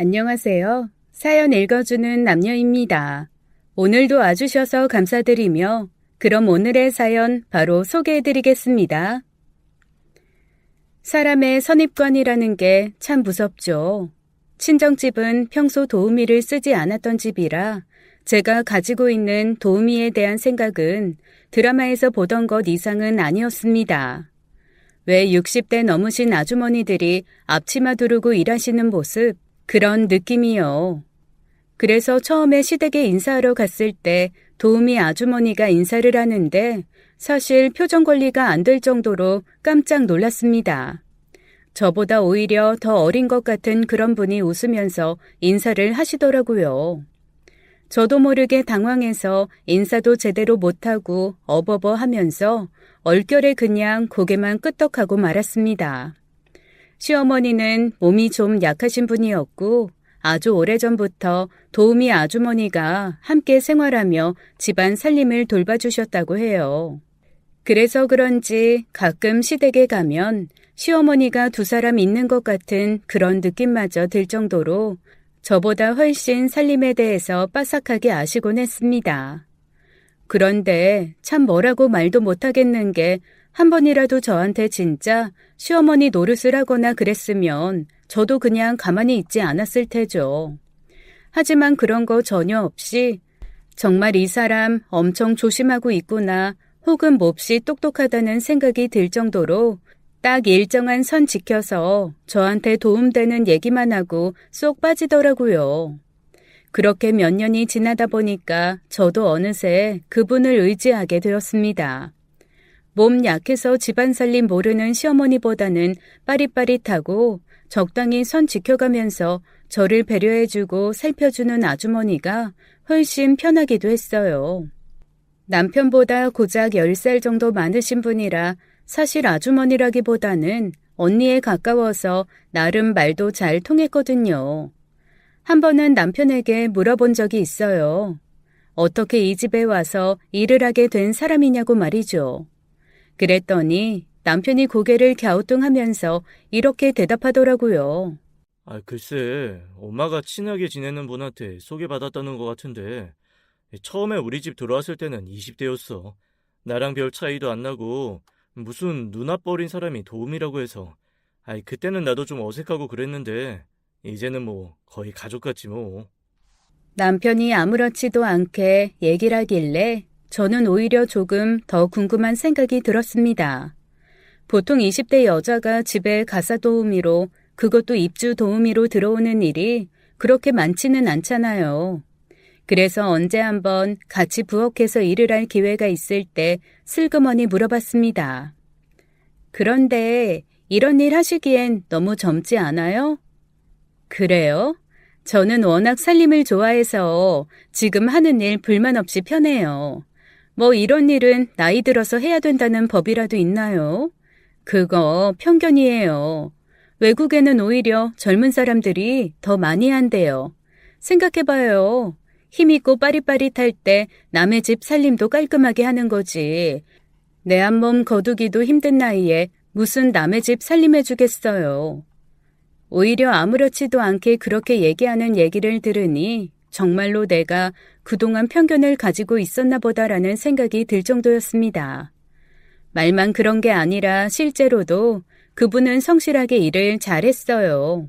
안녕하세요. 사연 읽어주는 남녀입니다. 오늘도 와주셔서 감사드리며 그럼 오늘의 사연 바로 소개해드리겠습니다. 사람의 선입관이라는 게 참 무섭죠. 친정집은 평소 도우미를 쓰지 않았던 집이라 제가 가지고 있는 도우미에 대한 생각은 드라마에서 보던 것 이상은 아니었습니다. 왜 60대 넘으신 아주머니들이 앞치마 두르고 일하시는 모습, 그런 느낌이요. 그래서 처음에 시댁에 인사하러 갔을 때 도우미 아주머니가 인사를 하는데 사실 표정 관리가 안 될 정도로 깜짝 놀랐습니다. 저보다 오히려 더 어린 것 같은 그런 분이 웃으면서 인사를 하시더라고요. 저도 모르게 당황해서 인사도 제대로 못하고 어버버 하면서 얼결에 그냥 고개만 끄덕하고 말았습니다. 시어머니는 몸이 좀 약하신 분이었고 아주 오래전부터 도우미 아주머니가 함께 생활하며 집안 살림을 돌봐주셨다고 해요. 그래서 그런지 가끔 시댁에 가면 시어머니가 두 사람 있는 것 같은 그런 느낌마저 들 정도로 저보다 훨씬 살림에 대해서 빠삭하게 아시곤 했습니다. 그런데 참 뭐라고 말도 못하겠는 게 한 번이라도 저한테 진짜 시어머니 노릇을 하거나 그랬으면 저도 그냥 가만히 있지 않았을 테죠. 하지만 그런 거 전혀 없이 정말 이 사람 엄청 조심하고 있구나 혹은 몹시 똑똑하다는 생각이 들 정도로 딱 일정한 선 지켜서 저한테 도움되는 얘기만 하고 쏙 빠지더라고요. 그렇게 몇 년이 지나다 보니까 저도 어느새 그분을 의지하게 되었습니다. 몸 약해서 집안 살림 모르는 시어머니보다는 빠릿빠릿하고 적당히 선 지켜가면서 저를 배려해주고 살펴주는 아주머니가 훨씬 편하기도 했어요. 남편보다 고작 10살 정도 많으신 분이라 사실 아주머니라기보다는 언니에 가까워서 나름 말도 잘 통했거든요. 한 번은 남편에게 물어본 적이 있어요. 어떻게 이 집에 와서 일을 하게 된 사람이냐고 말이죠. 그랬더니 남편이 고개를 갸우뚱하면서 이렇게 대답하더라고요. 글쎄, 엄마가 친하게 지내는 분한테 소개받았다는 것 같은데, 처음에 우리 집 들어왔을 때는 20대였어. 나랑 별 차이도 안 나고, 무슨 눈앞 어린 사람이 도움이라고 해서, 그때는 나도 좀 어색하고 그랬는데, 이제는 뭐, 거의 가족 같지 뭐. 남편이 아무렇지도 않게 얘기를 하길래 저는 오히려 조금 더 궁금한 생각이 들었습니다. 보통 20대 여자가 집에 가사 도우미로 그것도 입주 도우미로 들어오는 일이 그렇게 많지는 않잖아요. 그래서 언제 한번 같이 부엌에서 일을 할 기회가 있을 때 슬그머니 물어봤습니다. 그런데 이런 일 하시기엔 너무 젊지 않아요? 그래요? 저는 워낙 살림을 좋아해서 지금 하는 일 불만 없이 편해요. 뭐 이런 일은 나이 들어서 해야 된다는 법이라도 있나요? 그거 편견이에요. 외국에는 오히려 젊은 사람들이 더 많이 한대요. 생각해봐요. 힘있고 빠릿빠릿할 때 남의 집 살림도 깔끔하게 하는 거지. 내 한 몸 거두기도 힘든 나이에 무슨 남의 집 살림해주겠어요. 오히려 아무렇지도 않게 그렇게 얘기하는 얘기를 들으니 정말로 내가 그동안 편견을 가지고 있었나 보다라는 생각이 들 정도였습니다. 말만 그런 게 아니라 실제로도 그분은 성실하게 일을 잘했어요.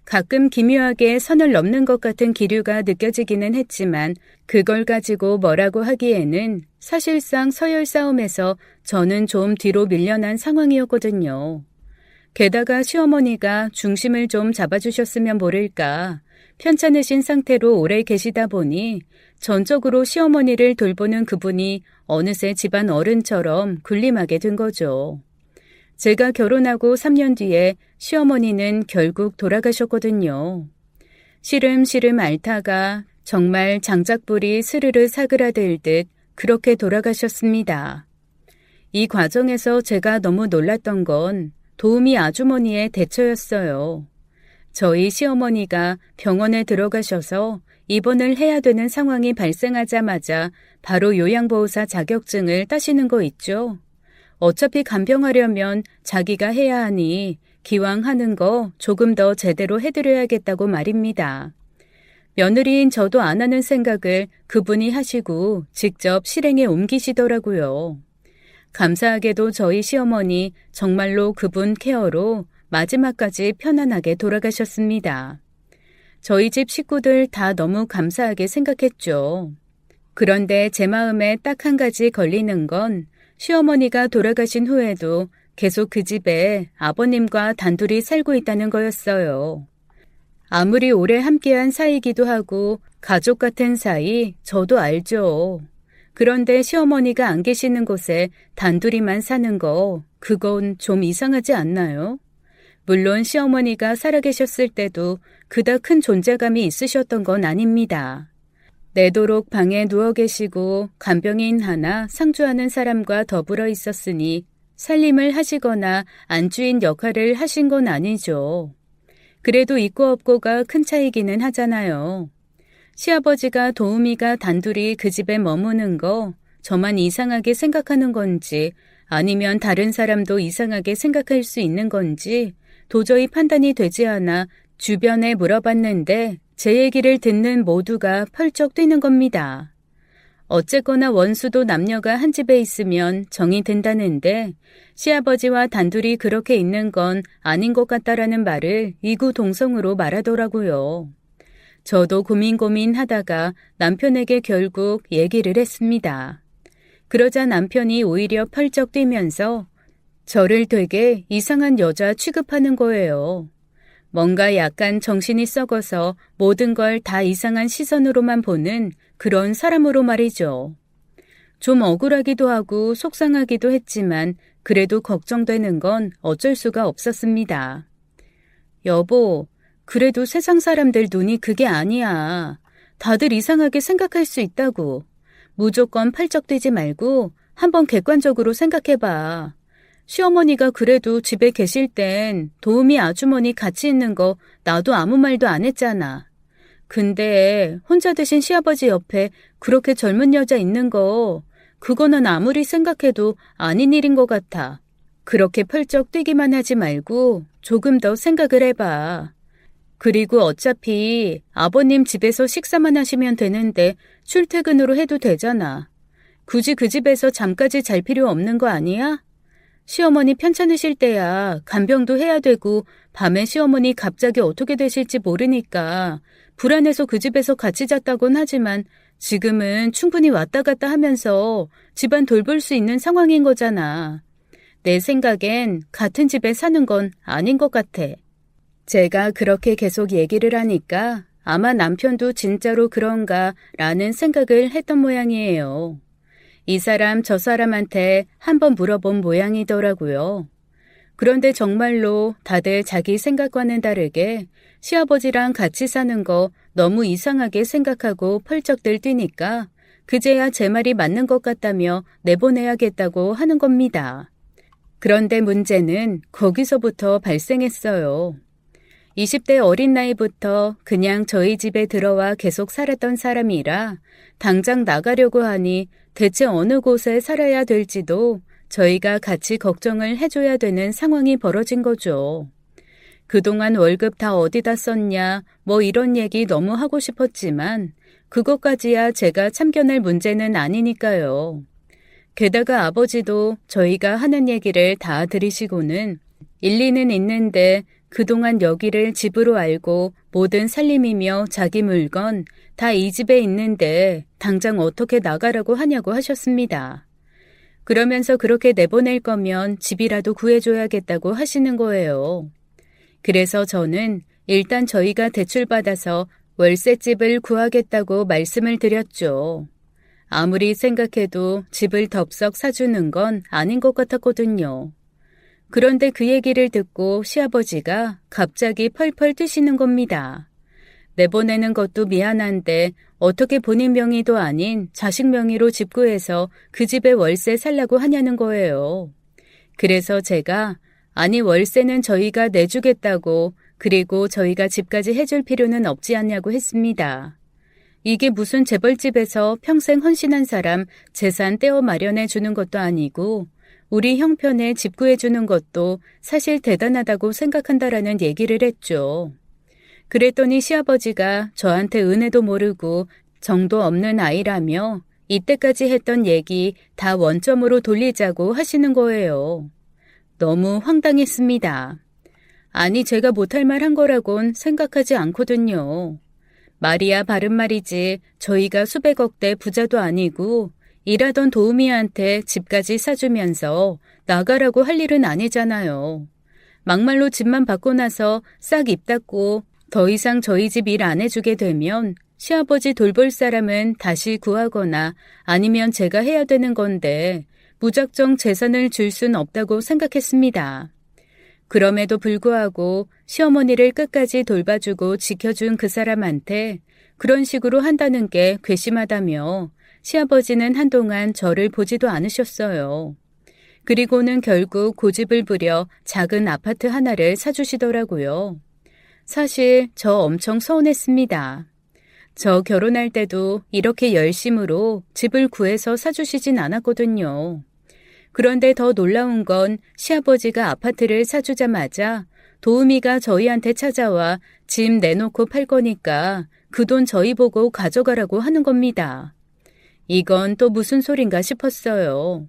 가끔 기묘하게 선을 넘는 것 같은 기류가 느껴지기는 했지만 그걸 가지고 뭐라고 하기에는 사실상 서열 싸움에서 저는 좀 뒤로 밀려난 상황이었거든요. 게다가 시어머니가 중심을 좀 잡아주셨으면 모를까 편찮으신 상태로 오래 계시다 보니 전적으로 시어머니를 돌보는 그분이 어느새 집안 어른처럼 군림하게 된 거죠. 제가 결혼하고 3년 뒤에 시어머니는 결국 돌아가셨거든요. 시름시름 앓다가 정말 장작불이 스르르 사그라들듯 그렇게 돌아가셨습니다. 이 과정에서 제가 너무 놀랐던 건 도우미 아주머니의 대처였어요. 저희 시어머니가 병원에 들어가셔서 입원을 해야 되는 상황이 발생하자마자 바로 요양보호사 자격증을 따시는 거 있죠. 어차피 간병하려면 자기가 해야 하니 기왕 하는 거 조금 더 제대로 해드려야겠다고 말입니다. 며느리인 저도 안 하는 생각을 그분이 하시고 직접 실행에 옮기시더라고요. 감사하게도 저희 시어머니 정말로 그분 케어로 마지막까지 편안하게 돌아가셨습니다. 저희 집 식구들 다 너무 감사하게 생각했죠. 그런데 제 마음에 딱 한 가지 걸리는 건 시어머니가 돌아가신 후에도 계속 그 집에 아버님과 단둘이 살고 있다는 거였어요. 아무리 오래 함께한 사이기도 하고 가족 같은 사이 저도 알죠. 그런데 시어머니가 안 계시는 곳에 단둘이만 사는 거 그건 좀 이상하지 않나요? 물론 시어머니가 살아계셨을 때도 그닥 큰 존재감이 있으셨던 건 아닙니다. 내도록 방에 누워 계시고 간병인 하나 상주하는 사람과 더불어 있었으니 살림을 하시거나 안주인 역할을 하신 건 아니죠. 그래도 있고 없고가 큰 차이기는 하잖아요. 시아버지가 도우미가 단둘이 그 집에 머무는 거 저만 이상하게 생각하는 건지 아니면 다른 사람도 이상하게 생각할 수 있는 건지 도저히 판단이 되지 않아 주변에 물어봤는데 제 얘기를 듣는 모두가 펄쩍 뛰는 겁니다. 어쨌거나 원수도 남녀가 한 집에 있으면 정이 든다는데 시아버지와 단둘이 그렇게 있는 건 아닌 것 같다라는 말을 이구동성으로 말하더라고요. 저도 고민하다가 남편에게 결국 얘기를 했습니다. 그러자 남편이 오히려 펄쩍 뛰면서 저를 되게 이상한 여자 취급하는 거예요. 뭔가 약간 정신이 썩어서 모든 걸 다 이상한 시선으로만 보는 그런 사람으로 말이죠. 좀 억울하기도 하고 속상하기도 했지만 그래도 걱정되는 건 어쩔 수가 없었습니다. 여보, 그래도 세상 사람들 눈이 그게 아니야. 다들 이상하게 생각할 수 있다고. 무조건 팔쩍 뛰지 말고 한번 객관적으로 생각해봐. 시어머니가 그래도 집에 계실 땐 도우미 아주머니 같이 있는 거 나도 아무 말도 안 했잖아. 근데 혼자 드신 시아버지 옆에 그렇게 젊은 여자 있는 거 그거는 아무리 생각해도 아닌 일인 것 같아. 그렇게 펄쩍 뛰기만 하지 말고 조금 더 생각을 해봐. 그리고 어차피 아버님 집에서 식사만 하시면 되는데 출퇴근으로 해도 되잖아. 굳이 그 집에서 잠까지 잘 필요 없는 거 아니야? 시어머니 편찮으실 때야 간병도 해야 되고 밤에 시어머니 갑자기 어떻게 되실지 모르니까 불안해서 그 집에서 같이 잤다곤 하지만 지금은 충분히 왔다 갔다 하면서 집안 돌볼 수 있는 상황인 거잖아. 내 생각엔 같은 집에 사는 건 아닌 것 같아. 제가 그렇게 계속 얘기를 하니까 아마 남편도 진짜로 그런가 라는 생각을 했던 모양이에요. 이 사람 저 사람한테 한번 물어본 모양이더라고요. 그런데 정말로 다들 자기 생각과는 다르게 시아버지랑 같이 사는 거 너무 이상하게 생각하고 펄쩍들 뛰니까 그제야 제 말이 맞는 것 같다며 내보내야겠다고 하는 겁니다. 그런데 문제는 거기서부터 발생했어요. 20대 어린 나이부터 그냥 저희 집에 들어와 계속 살았던 사람이라 당장 나가려고 하니 대체 어느 곳에 살아야 될지도 저희가 같이 걱정을 해줘야 되는 상황이 벌어진 거죠. 그동안 월급 다 어디다 썼냐 뭐 이런 얘기 너무 하고 싶었지만 그것까지야 제가 참견할 문제는 아니니까요. 게다가 아버지도 저희가 하는 얘기를 다 들으시고는 일리는 있는데 그동안 여기를 집으로 알고 모든 살림이며 자기 물건 다 이 집에 있는데 당장 어떻게 나가라고 하냐고 하셨습니다. 그러면서 그렇게 내보낼 거면 집이라도 구해줘야겠다고 하시는 거예요. 그래서 저는 일단 저희가 대출받아서 월세집을 구하겠다고 말씀을 드렸죠. 아무리 생각해도 집을 덥석 사주는 건 아닌 것 같았거든요. 그런데 그 얘기를 듣고 시아버지가 갑자기 펄펄 뛰시는 겁니다. 내보내는 것도 미안한데 어떻게 본인 명의도 아닌 자식 명의로 집 구해서 그 집에 월세 살라고 하냐는 거예요. 그래서 제가 아니 월세는 저희가 내주겠다고 그리고 저희가 집까지 해줄 필요는 없지 않냐고 했습니다. 이게 무슨 재벌집에서 평생 헌신한 사람 재산 떼어 마련해 주는 것도 아니고 우리 형편에 집 구해주는 것도 사실 대단하다고 생각한다라는 얘기를 했죠. 그랬더니 시아버지가 저한테 은혜도 모르고 정도 없는 아이라며 이때까지 했던 얘기 다 원점으로 돌리자고 하시는 거예요. 너무 황당했습니다. 아니, 제가 못할 말 한 거라곤 생각하지 않거든요. 말이야 바른 말이지 저희가 수백억대 부자도 아니고 일하던 도우미한테 집까지 사주면서 나가라고 할 일은 아니잖아요. 막말로 집만 받고 나서 싹 입 닫고 더 이상 저희 집 일 안 해주게 되면 시아버지 돌볼 사람은 다시 구하거나 아니면 제가 해야 되는 건데 무작정 재산을 줄 순 없다고 생각했습니다. 그럼에도 불구하고 시어머니를 끝까지 돌봐주고 지켜준 그 사람한테 그런 식으로 한다는 게 괘씸하다며 시아버지는 한동안 저를 보지도 않으셨어요. 그리고는 결국 고집을 부려 작은 아파트 하나를 사주시더라고요. 사실 저 엄청 서운했습니다. 저 결혼할 때도 이렇게 열심으로 집을 구해서 사주시진 않았거든요. 그런데 더 놀라운 건 시아버지가 아파트를 사주자마자 도우미가 저희한테 찾아와 집 내놓고 팔 거니까 그 돈 저희 보고 가져가라고 하는 겁니다. 이건 또 무슨 소린가 싶었어요.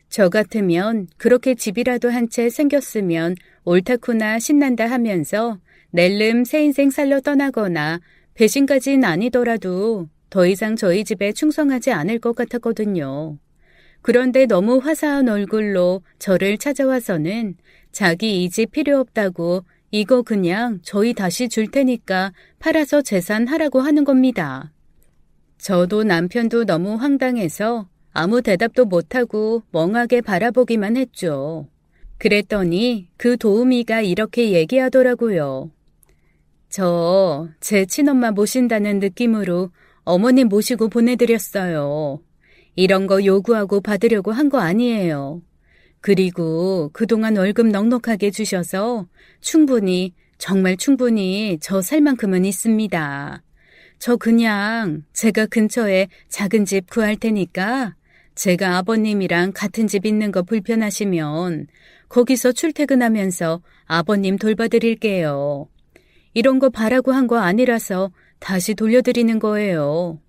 저 같으면 그렇게 집이라도 한 채 생겼으면 옳다쿠나 신난다 하면서 낼름 새 인생 살러 떠나거나 배신까지는 아니더라도 더 이상 저희 집에 충성하지 않을 것 같았거든요. 그런데 너무 화사한 얼굴로 저를 찾아와서는 자기 이 집 필요 없다고 이거 그냥 저희 다시 줄 테니까 팔아서 재산하라고 하는 겁니다. 저도 남편도 너무 황당해서 아무 대답도 못하고 멍하게 바라보기만 했죠. 그랬더니 그 도우미가 이렇게 얘기하더라고요. 제 친엄마 모신다는 느낌으로 어머님 모시고 보내드렸어요. 이런 거 요구하고 받으려고 한 거 아니에요. 그리고 그동안 월급 넉넉하게 주셔서 충분히, 정말 충분히 저 살 만큼은 있습니다. 저 그냥 제가 근처에 작은 집 구할 테니까 제가 아버님이랑 같은 집 있는 거 불편하시면 거기서 출퇴근하면서 아버님 돌봐드릴게요. 이런 거 바라고 한 거 아니라서 다시 돌려드리는 거예요.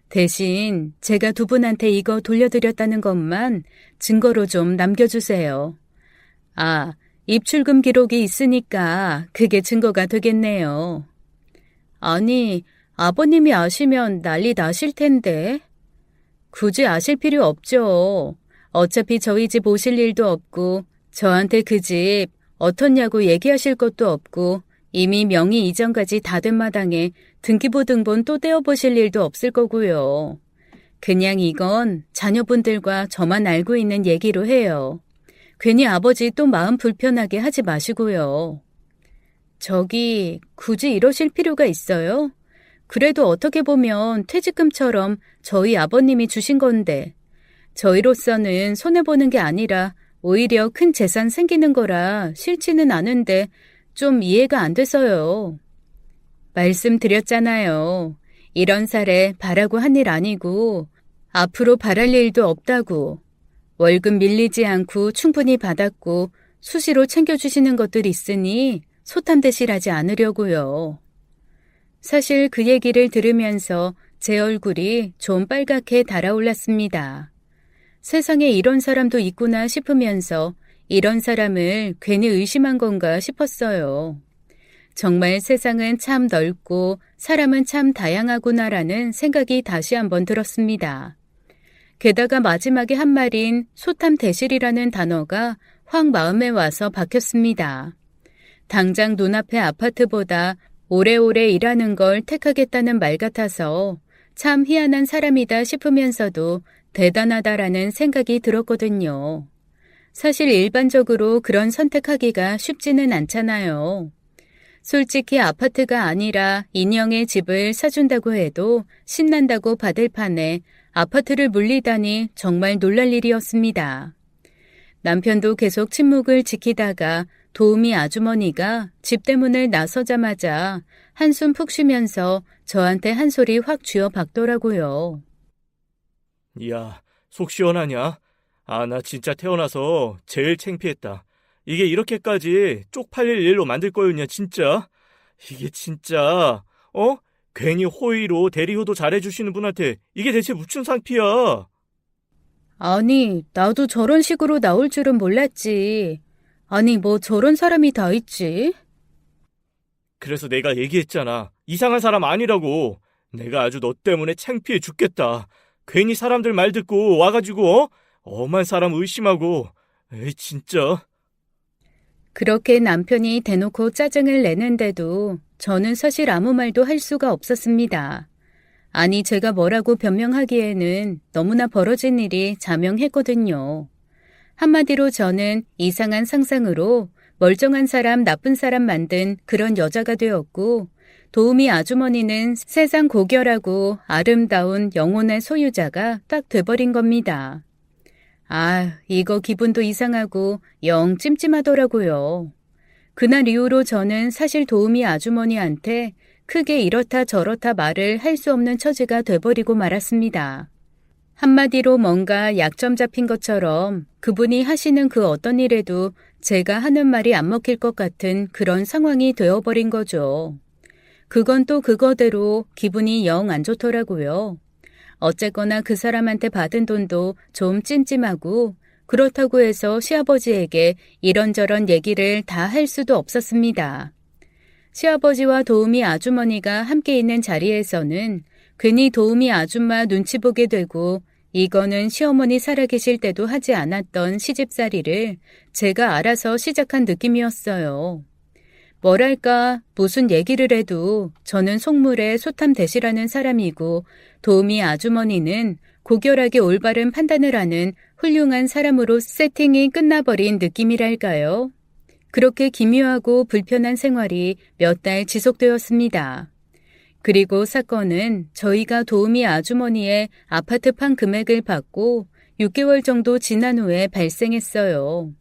대신 제가 두 분한테 이거 돌려드렸다는 것만 증거로 좀 남겨주세요. 아, 입출금 기록이 있으니까 그게 증거가 되겠네요. 아니, 아버님이 아시면 난리 나실 텐데. 굳이 아실 필요 없죠. 어차피 저희 집 오실 일도 없고 저한테 그 집 어떻냐고 얘기하실 것도 없고 이미 명의 이전까지 다 된 마당에 등기부 등본 또 떼어보실 일도 없을 거고요. 그냥 이건 자녀분들과 저만 알고 있는 얘기로 해요. 괜히 아버지 또 마음 불편하게 하지 마시고요. 저기 굳이 이러실 필요가 있어요? 그래도 어떻게 보면 퇴직금처럼 저희 아버님이 주신 건데 저희로서는 손해보는 게 아니라 오히려 큰 재산 생기는 거라 싫지는 않은데 좀 이해가 안 돼서요. 말씀드렸잖아요. 이런 사례 바라고 한 일 아니고 앞으로 바랄 일도 없다고. 월급 밀리지 않고 충분히 받았고 수시로 챙겨주시는 것들 있으니 소탐대실하지 않으려고요. 사실 그 얘기를 들으면서 제 얼굴이 좀 빨갛게 달아올랐습니다. 세상에 이런 사람도 있구나 싶으면서 이런 사람을 괜히 의심한 건가 싶었어요. 정말 세상은 참 넓고 사람은 참 다양하구나라는 생각이 다시 한번 들었습니다. 게다가 마지막에 한 말인 소탐대실이라는 단어가 확 마음에 와서 박혔습니다. 당장 눈앞의 아파트보다 오래오래 일하는 걸 택하겠다는 말 같아서 참 희한한 사람이다 싶으면서도 대단하다라는 생각이 들었거든요. 사실 일반적으로 그런 선택하기가 쉽지는 않잖아요. 솔직히 아파트가 아니라 인형의 집을 사준다고 해도 신난다고 받을 판에 아파트를 물리다니 정말 놀랄 일이었습니다. 남편도 계속 침묵을 지키다가 도우미 아주머니가 집대문을 나서자마자 한숨 푹 쉬면서 저한테 한 소리 확 쥐어 박더라고요. 야, 속 시원하냐? 아, 나 진짜 태어나서 제일 창피했다. 이게 이렇게까지 쪽팔릴 일로 만들 거였냐, 진짜? 이게 진짜, 어? 괜히 호의로 대리효도 잘해주시는 분한테 이게 대체 무슨 상피야? 아니, 나도 저런 식으로 나올 줄은 몰랐지. 아니, 뭐 저런 사람이 다 있지? 그래서 내가 얘기했잖아. 이상한 사람 아니라고. 내가 아주 너 때문에 창피해 죽겠다. 괜히 사람들 말 듣고 와가지고, 엄한 사람 의심하고. 에이, 진짜. 그렇게 남편이 대놓고 짜증을 내는데도 저는 사실 아무 말도 할 수가 없었습니다. 아니, 제가 뭐라고 변명하기에는 너무나 벌어진 일이 자명했거든요. 한마디로 저는 이상한 상상으로 멀쩡한 사람, 나쁜 사람 만든 그런 여자가 되었고, 도우미 아주머니는 세상 고결하고 아름다운 영혼의 소유자가 딱 돼버린 겁니다. 아, 이거 기분도 이상하고 영 찜찜하더라고요. 그날 이후로 저는 사실 도우미 아주머니한테 크게 이렇다 저렇다 말을 할 수 없는 처지가 돼버리고 말았습니다. 한마디로 뭔가 약점 잡힌 것처럼 그분이 하시는 그 어떤 일에도 제가 하는 말이 안 먹힐 것 같은 그런 상황이 되어버린 거죠. 그건 또 그거대로 기분이 영 안 좋더라고요. 어쨌거나 그 사람한테 받은 돈도 좀 찜찜하고 그렇다고 해서 시아버지에게 이런저런 얘기를 다 할 수도 없었습니다. 시아버지와 도우미 아주머니가 함께 있는 자리에서는 괜히 도우미 아줌마 눈치 보게 되고 이거는 시어머니 살아계실 때도 하지 않았던 시집살이를 제가 알아서 시작한 느낌이었어요. 뭐랄까 무슨 얘기를 해도 저는 속물에 소탐 대시라는 사람이고 도우미 아주머니는 고결하게 올바른 판단을 하는 훌륭한 사람으로 세팅이 끝나버린 느낌이랄까요. 그렇게 기묘하고 불편한 생활이 몇 달 지속되었습니다. 그리고 사건은 저희가 도우미 아주머니의 아파트 판 금액을 받고 6개월 정도 지난 후에 발생했어요.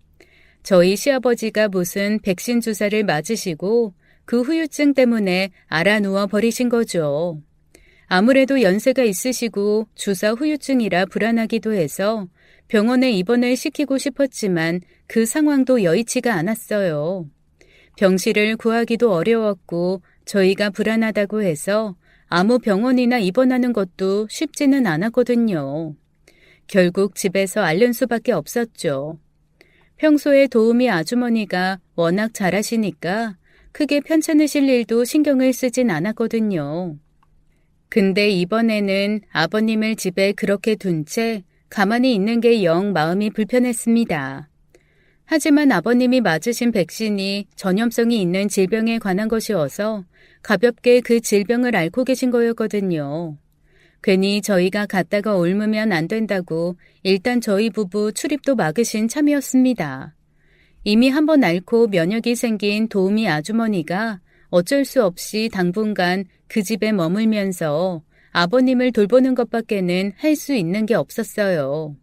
저희 시아버지가 무슨 백신 주사를 맞으시고 그 후유증 때문에 알아누워 버리신 거죠. 아무래도 연세가 있으시고 주사 후유증이라 불안하기도 해서 병원에 입원을 시키고 싶었지만 그 상황도 여의치가 않았어요. 병실을 구하기도 어려웠고 저희가 불안하다고 해서 아무 병원이나 입원하는 것도 쉽지는 않았거든요. 결국 집에서 앓는 수밖에 없었죠. 평소에 도우미 아주머니가 워낙 잘하시니까 크게 편찮으실 일도 신경을 쓰진 않았거든요. 근데 이번에는 아버님을 집에 그렇게 둔 채 가만히 있는 게 영 마음이 불편했습니다. 하지만 아버님이 맞으신 백신이 전염성이 있는 질병에 관한 것이어서 가볍게 그 질병을 앓고 계신 거였거든요. 괜히 저희가 갔다가 옮으면 안 된다고 일단 저희 부부 출입도 막으신 참이었습니다. 이미 한번 앓고 면역이 생긴 도우미 아주머니가 어쩔 수 없이 당분간 그 집에 머물면서 아버님을 돌보는 것밖에는 할 수 있는 게 없었어요.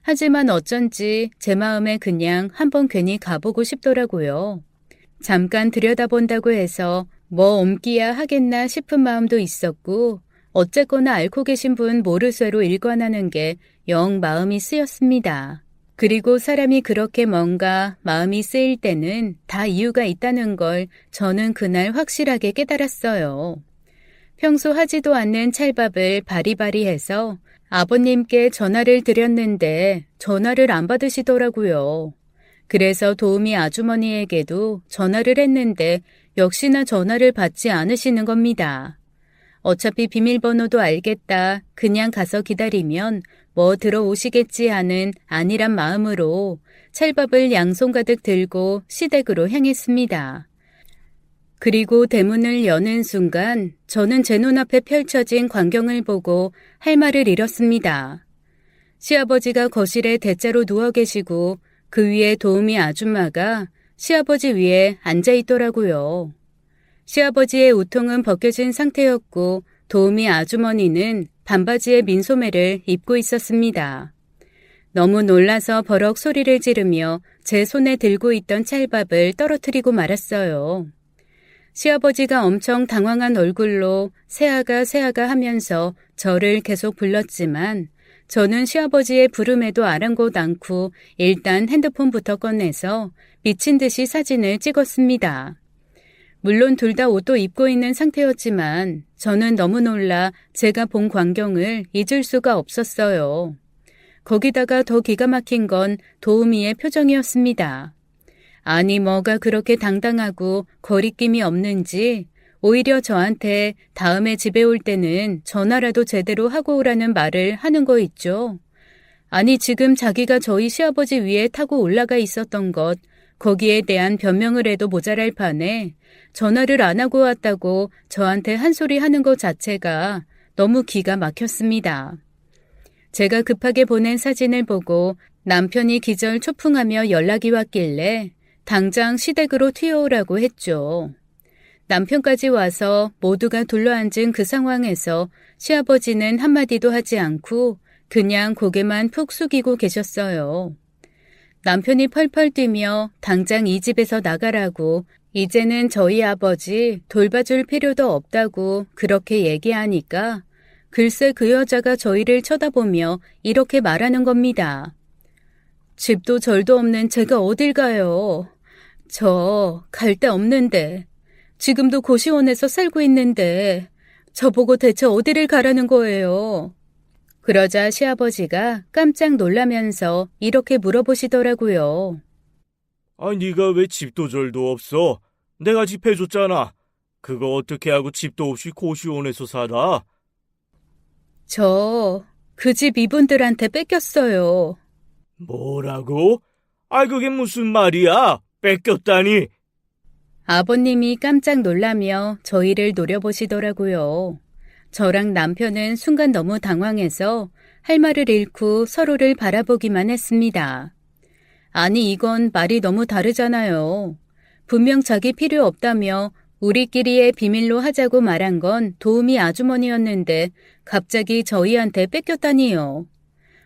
하지만 어쩐지 제 마음에 그냥 한번 괜히 가보고 싶더라고요. 잠깐 들여다본다고 해서 뭐 옮기야 하겠나 싶은 마음도 있었고 어쨌거나 앓고 계신 분 모르쇠로 일관하는 게 영 마음이 쓰였습니다. 그리고 사람이 그렇게 뭔가 마음이 쓰일 때는 다 이유가 있다는 걸 저는 그날 확실하게 깨달았어요. 평소 하지도 않는 찰밥을 바리바리 해서 아버님께 전화를 드렸는데 전화를 안 받으시더라고요. 그래서 도우미 아주머니에게도 전화를 했는데 역시나 전화를 받지 않으시는 겁니다. 어차피 비밀번호도 알겠다. 그냥 가서 기다리면 뭐 들어오시겠지 하는 안일한 마음으로 찰밥을 양손 가득 들고 시댁으로 향했습니다. 그리고 대문을 여는 순간 저는 제 눈앞에 펼쳐진 광경을 보고 할 말을 잃었습니다. 시아버지가 거실에 대자로 누워 계시고 그 위에 도우미 아줌마가 시아버지 위에 앉아 있더라고요. 시아버지의 우통은 벗겨진 상태였고 도우미 아주머니는 반바지에 민소매를 입고 있었습니다. 너무 놀라서 버럭 소리를 지르며 제 손에 들고 있던 찰밥을 떨어뜨리고 말았어요. 시아버지가 엄청 당황한 얼굴로 새아가 새아가 하면서 저를 계속 불렀지만 저는 시아버지의 부름에도 아랑곳 않고 일단 핸드폰부터 꺼내서 미친 듯이 사진을 찍었습니다. 물론 둘 다 옷도 입고 있는 상태였지만 저는 너무 놀라 제가 본 광경을 잊을 수가 없었어요. 거기다가 더 기가 막힌 건 도우미의 표정이었습니다. 아니 뭐가 그렇게 당당하고 거리낌이 없는지 오히려 저한테 다음에 집에 올 때는 전화라도 제대로 하고 오라는 말을 하는 거 있죠. 아니 지금 자기가 저희 시아버지 위에 타고 올라가 있었던 것 거기에 대한 변명을 해도 모자랄 판에 전화를 안 하고 왔다고 저한테 한 소리 하는 것 자체가 너무 기가 막혔습니다. 제가 급하게 보낸 사진을 보고 남편이 기절 초풍하며 연락이 왔길래 당장 시댁으로 튀어오라고 했죠. 남편까지 와서 모두가 둘러앉은 그 상황에서 시아버지는 한마디도 하지 않고 그냥 고개만 푹 숙이고 계셨어요. 남편이 펄펄 뛰며 당장 이 집에서 나가라고 이제는 저희 아버지 돌봐줄 필요도 없다고 그렇게 얘기하니까 글쎄 그 여자가 저희를 쳐다보며 이렇게 말하는 겁니다. 집도 절도 없는 제가 어딜 가요. 저 갈 데 없는데 지금도 고시원에서 살고 있는데 저보고 대체 어디를 가라는 거예요. 그러자 시아버지가 깜짝 놀라면서 이렇게 물어보시더라고요. 아, 네가 왜 집도 절도 없어? 내가 집 해줬잖아. 그거 어떻게 하고 집도 없이 고시원에서 살아? 저 그 집 이분들한테 뺏겼어요. 뭐라고? 아, 그게 무슨 말이야? 뺏겼다니? 아버님이 깜짝 놀라며 저희를 노려보시더라고요. 저랑 남편은 순간 너무 당황해서 할 말을 잃고 서로를 바라보기만 했습니다. 아니 이건 말이 너무 다르잖아요. 분명 자기 필요 없다며 우리끼리의 비밀로 하자고 말한 건 도우미 아주머니였는데 갑자기 저희한테 뺏겼다니요.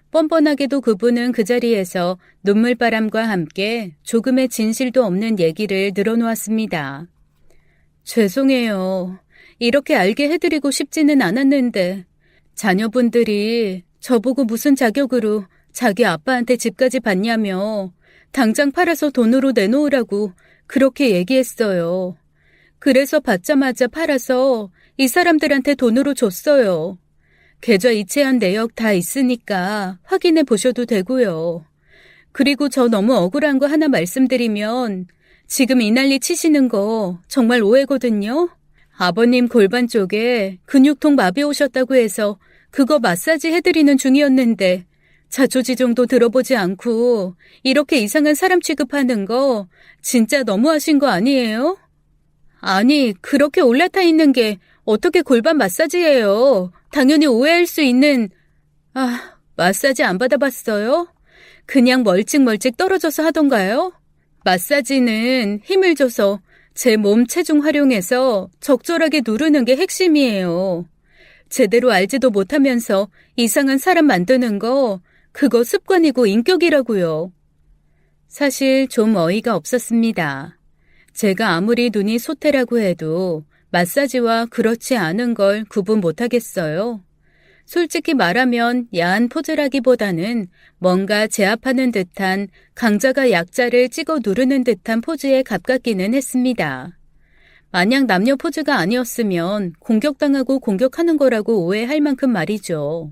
뻔뻔하게도 그분은 그 자리에서 눈물바람과 함께 조금의 진실도 없는 얘기를 늘어놓았습니다. 죄송해요. 이렇게 알게 해드리고 싶지는 않았는데 자녀분들이 저보고 무슨 자격으로 자기 아빠한테 집까지 받냐며 당장 팔아서 돈으로 내놓으라고 그렇게 얘기했어요. 그래서 받자마자 팔아서 이 사람들한테 돈으로 줬어요. 계좌 이체한 내역 다 있으니까 확인해 보셔도 되고요. 그리고 저 너무 억울한 거 하나 말씀드리면 지금 이 난리 치시는 거 정말 오해거든요. 아버님 골반 쪽에 근육통 마비 오셨다고 해서 그거 마사지 해드리는 중이었는데 자초지종도 들어보지 않고 이렇게 이상한 사람 취급하는 거 진짜 너무하신 거 아니에요? 아니 그렇게 올라타 있는 게 어떻게 골반 마사지예요? 당연히 오해할 수 있는... 마사지 안 받아봤어요? 그냥 멀찍멀찍 떨어져서 하던가요? 마사지는 힘을 줘서 제 몸 체중 활용해서 적절하게 누르는 게 핵심이에요. 제대로 알지도 못하면서 이상한 사람 만드는 거 그거 습관이고 인격이라고요. 사실 좀 어이가 없었습니다. 제가 아무리 눈이 소태라고 해도 마사지와 그렇지 않은 걸 구분 못하겠어요. 솔직히 말하면 야한 포즈라기보다는 뭔가 제압하는 듯한 강자가 약자를 찍어 누르는 듯한 포즈에 가깝기는 했습니다. 만약 남녀 포즈가 아니었으면 공격당하고 공격하는 거라고 오해할 만큼 말이죠.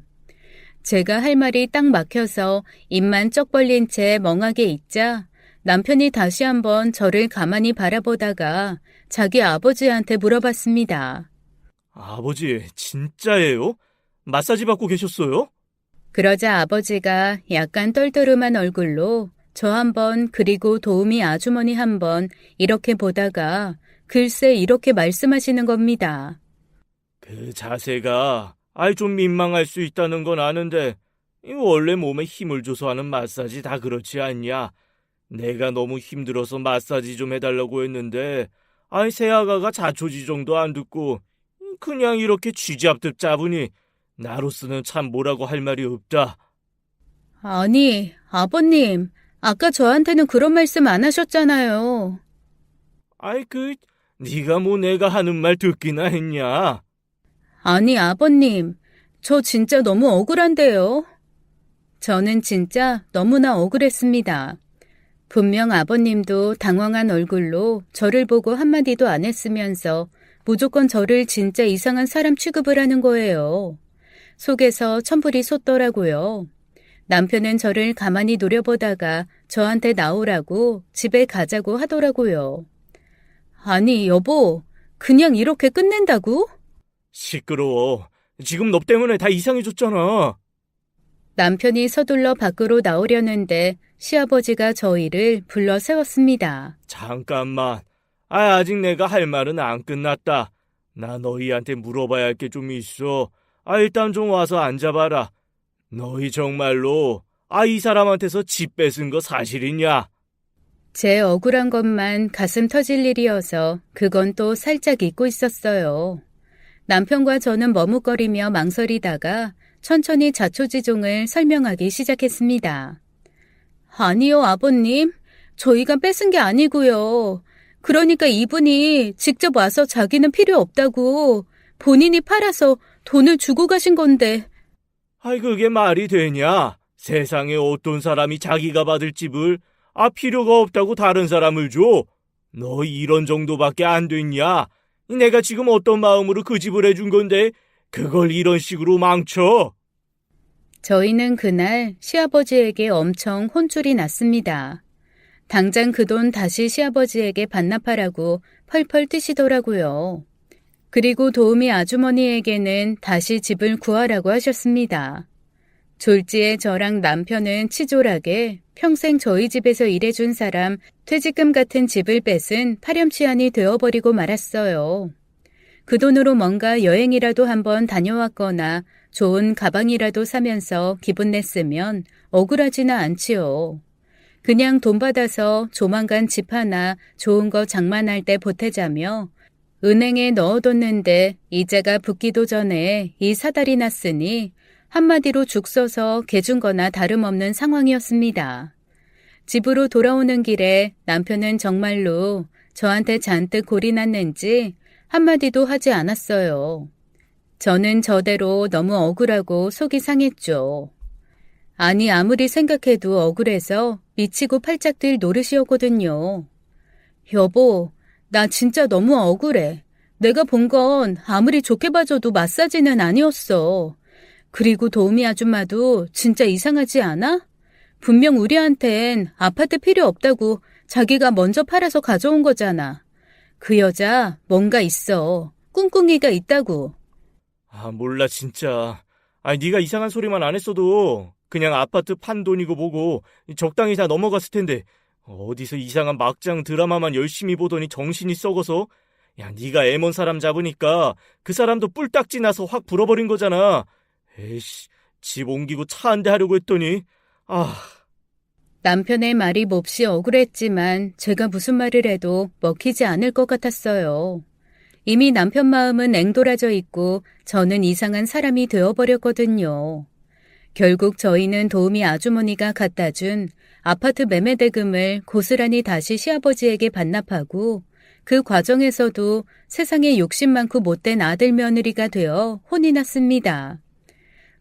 제가 할 말이 딱 막혀서 입만 쩍 벌린 채 멍하게 있자 남편이 다시 한번 저를 가만히 바라보다가 자기 아버지한테 물어봤습니다. 아버지, 진짜예요? 마사지 받고 계셨어요? 그러자 아버지가 약간 떨떠름한 얼굴로 저 한 번 그리고 도우미 아주머니 한 번 이렇게 보다가 글쎄 이렇게 말씀하시는 겁니다. 그 자세가 좀 민망할 수 있다는 건 아는데 원래 몸에 힘을 줘서 하는 마사지 다 그렇지 않냐? 내가 너무 힘들어서 마사지 좀 해달라고 했는데 새아가가 자초지종도 안 듣고 그냥 이렇게 쥐잡듯 짜부니 나로서는 참 뭐라고 할 말이 없다. 아니, 아버님, 아까 저한테는 그런 말씀 안 하셨잖아요. 네가 뭐 내가 하는 말 듣기나 했냐? 아니, 아버님, 저 진짜 너무 억울한데요. 저는 진짜 너무나 억울했습니다. 분명 아버님도 당황한 얼굴로 저를 보고 한마디도 안 했으면서 무조건 저를 진짜 이상한 사람 취급을 하는 거예요. 속에서 천불이 솟더라고요. 남편은 저를 가만히 노려보다가 저한테 나오라고 집에 가자고 하더라고요. 아니, 여보, 그냥 이렇게 끝낸다고? 시끄러워. 지금 너 때문에 다 이상해졌잖아. 남편이 서둘러 밖으로 나오려는데 시아버지가 저희를 불러 세웠습니다. 잠깐만. 아직 내가 할 말은 안 끝났다. 나 너희한테 물어봐야 할 게 좀 있어. 일단 좀 와서 앉아봐라. 너희 정말로 이 사람한테서 집 뺏은 거 사실이냐? 제 억울한 것만 가슴 터질 일이어서 그건 또 살짝 잊고 있었어요. 남편과 저는 머뭇거리며 망설이다가 천천히 자초지종을 설명하기 시작했습니다. 아니요, 아버님. 저희가 뺏은 게 아니고요. 그러니까 이분이 직접 와서 자기는 필요 없다고 본인이 팔아서 돈을 주고 가신 건데. 그게 말이 되냐? 세상에 어떤 사람이 자기가 받을 집을 필요가 없다고 다른 사람을 줘? 너 이런 정도밖에 안 됐냐? 내가 지금 어떤 마음으로 그 집을 해준 건데 그걸 이런 식으로 망쳐? 저희는 그날 시아버지에게 엄청 혼쭐이 났습니다. 당장 그 돈 다시 시아버지에게 반납하라고 펄펄 뛰시더라고요. 그리고 도우미 아주머니에게는 다시 집을 구하라고 하셨습니다. 졸지에 저랑 남편은 치졸하게 평생 저희 집에서 일해준 사람 퇴직금 같은 집을 뺏은 파렴치한이 되어버리고 말았어요. 그 돈으로 뭔가 여행이라도 한번 다녀왔거나 좋은 가방이라도 사면서 기분 냈으면 억울하지는 않지요. 그냥 돈 받아서 조만간 집 하나 좋은 거 장만할 때 보태자며 은행에 넣어뒀는데 이자가 붙기도 전에 이 사달이 났으니 한마디로 죽 써서 개준 거나 다름없는 상황이었습니다. 집으로 돌아오는 길에 남편은 정말로 저한테 잔뜩 골이 났는지 한마디도 하지 않았어요. 저는 저대로 너무 억울하고 속이 상했죠. 아니, 아무리 생각해도 억울해서 미치고 팔짝 뛸 노릇이었거든요. 여보, 나 진짜 너무 억울해. 내가 본 건 아무리 좋게 봐줘도 마사지는 아니었어. 그리고 도우미 아줌마도 진짜 이상하지 않아? 분명 우리한텐 아파트 필요 없다고 자기가 먼저 팔아서 가져온 거잖아. 그 여자 뭔가 있어. 꿍꿍이가 있다고. 몰라 진짜. 네가 이상한 소리만 안 했어도 그냥 아파트 판 돈이고 뭐고 적당히 다 넘어갔을 텐데 어디서 이상한 막장 드라마만 열심히 보더니 정신이 썩어서 네가 애먼 사람 잡으니까 그 사람도 뿔딱지 나서 확 불어버린 거잖아. 에이씨, 집 옮기고 차 한 대 하려고 했더니 남편의 말이 몹시 억울했지만 제가 무슨 말을 해도 먹히지 않을 것 같았어요. 이미 남편 마음은 앵돌아져 있고 저는 이상한 사람이 되어버렸거든요. 결국 저희는 도우미 아주머니가 갖다 준 아파트 매매 대금을 고스란히 다시 시아버지에게 반납하고 그 과정에서도 세상에 욕심 많고 못된 아들 며느리가 되어 혼이 났습니다.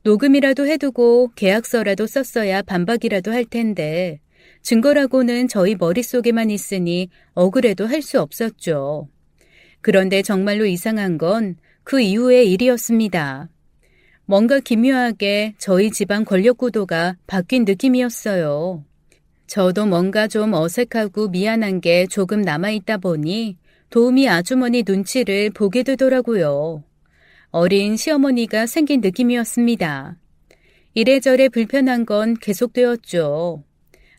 녹음이라도 해두고 계약서라도 썼어야 반박이라도 할 텐데 증거라고는 저희 머릿속에만 있으니 억울해도 할 수 없었죠. 그런데 정말로 이상한 건 그 이후의 일이었습니다. 뭔가 기묘하게 저희 집안 권력 구도가 바뀐 느낌이었어요. 저도 뭔가 좀 어색하고 미안한 게 조금 남아있다 보니 도우미 아주머니 눈치를 보게 되더라고요. 어린 시어머니가 생긴 느낌이었습니다. 이래저래 불편한 건 계속되었죠.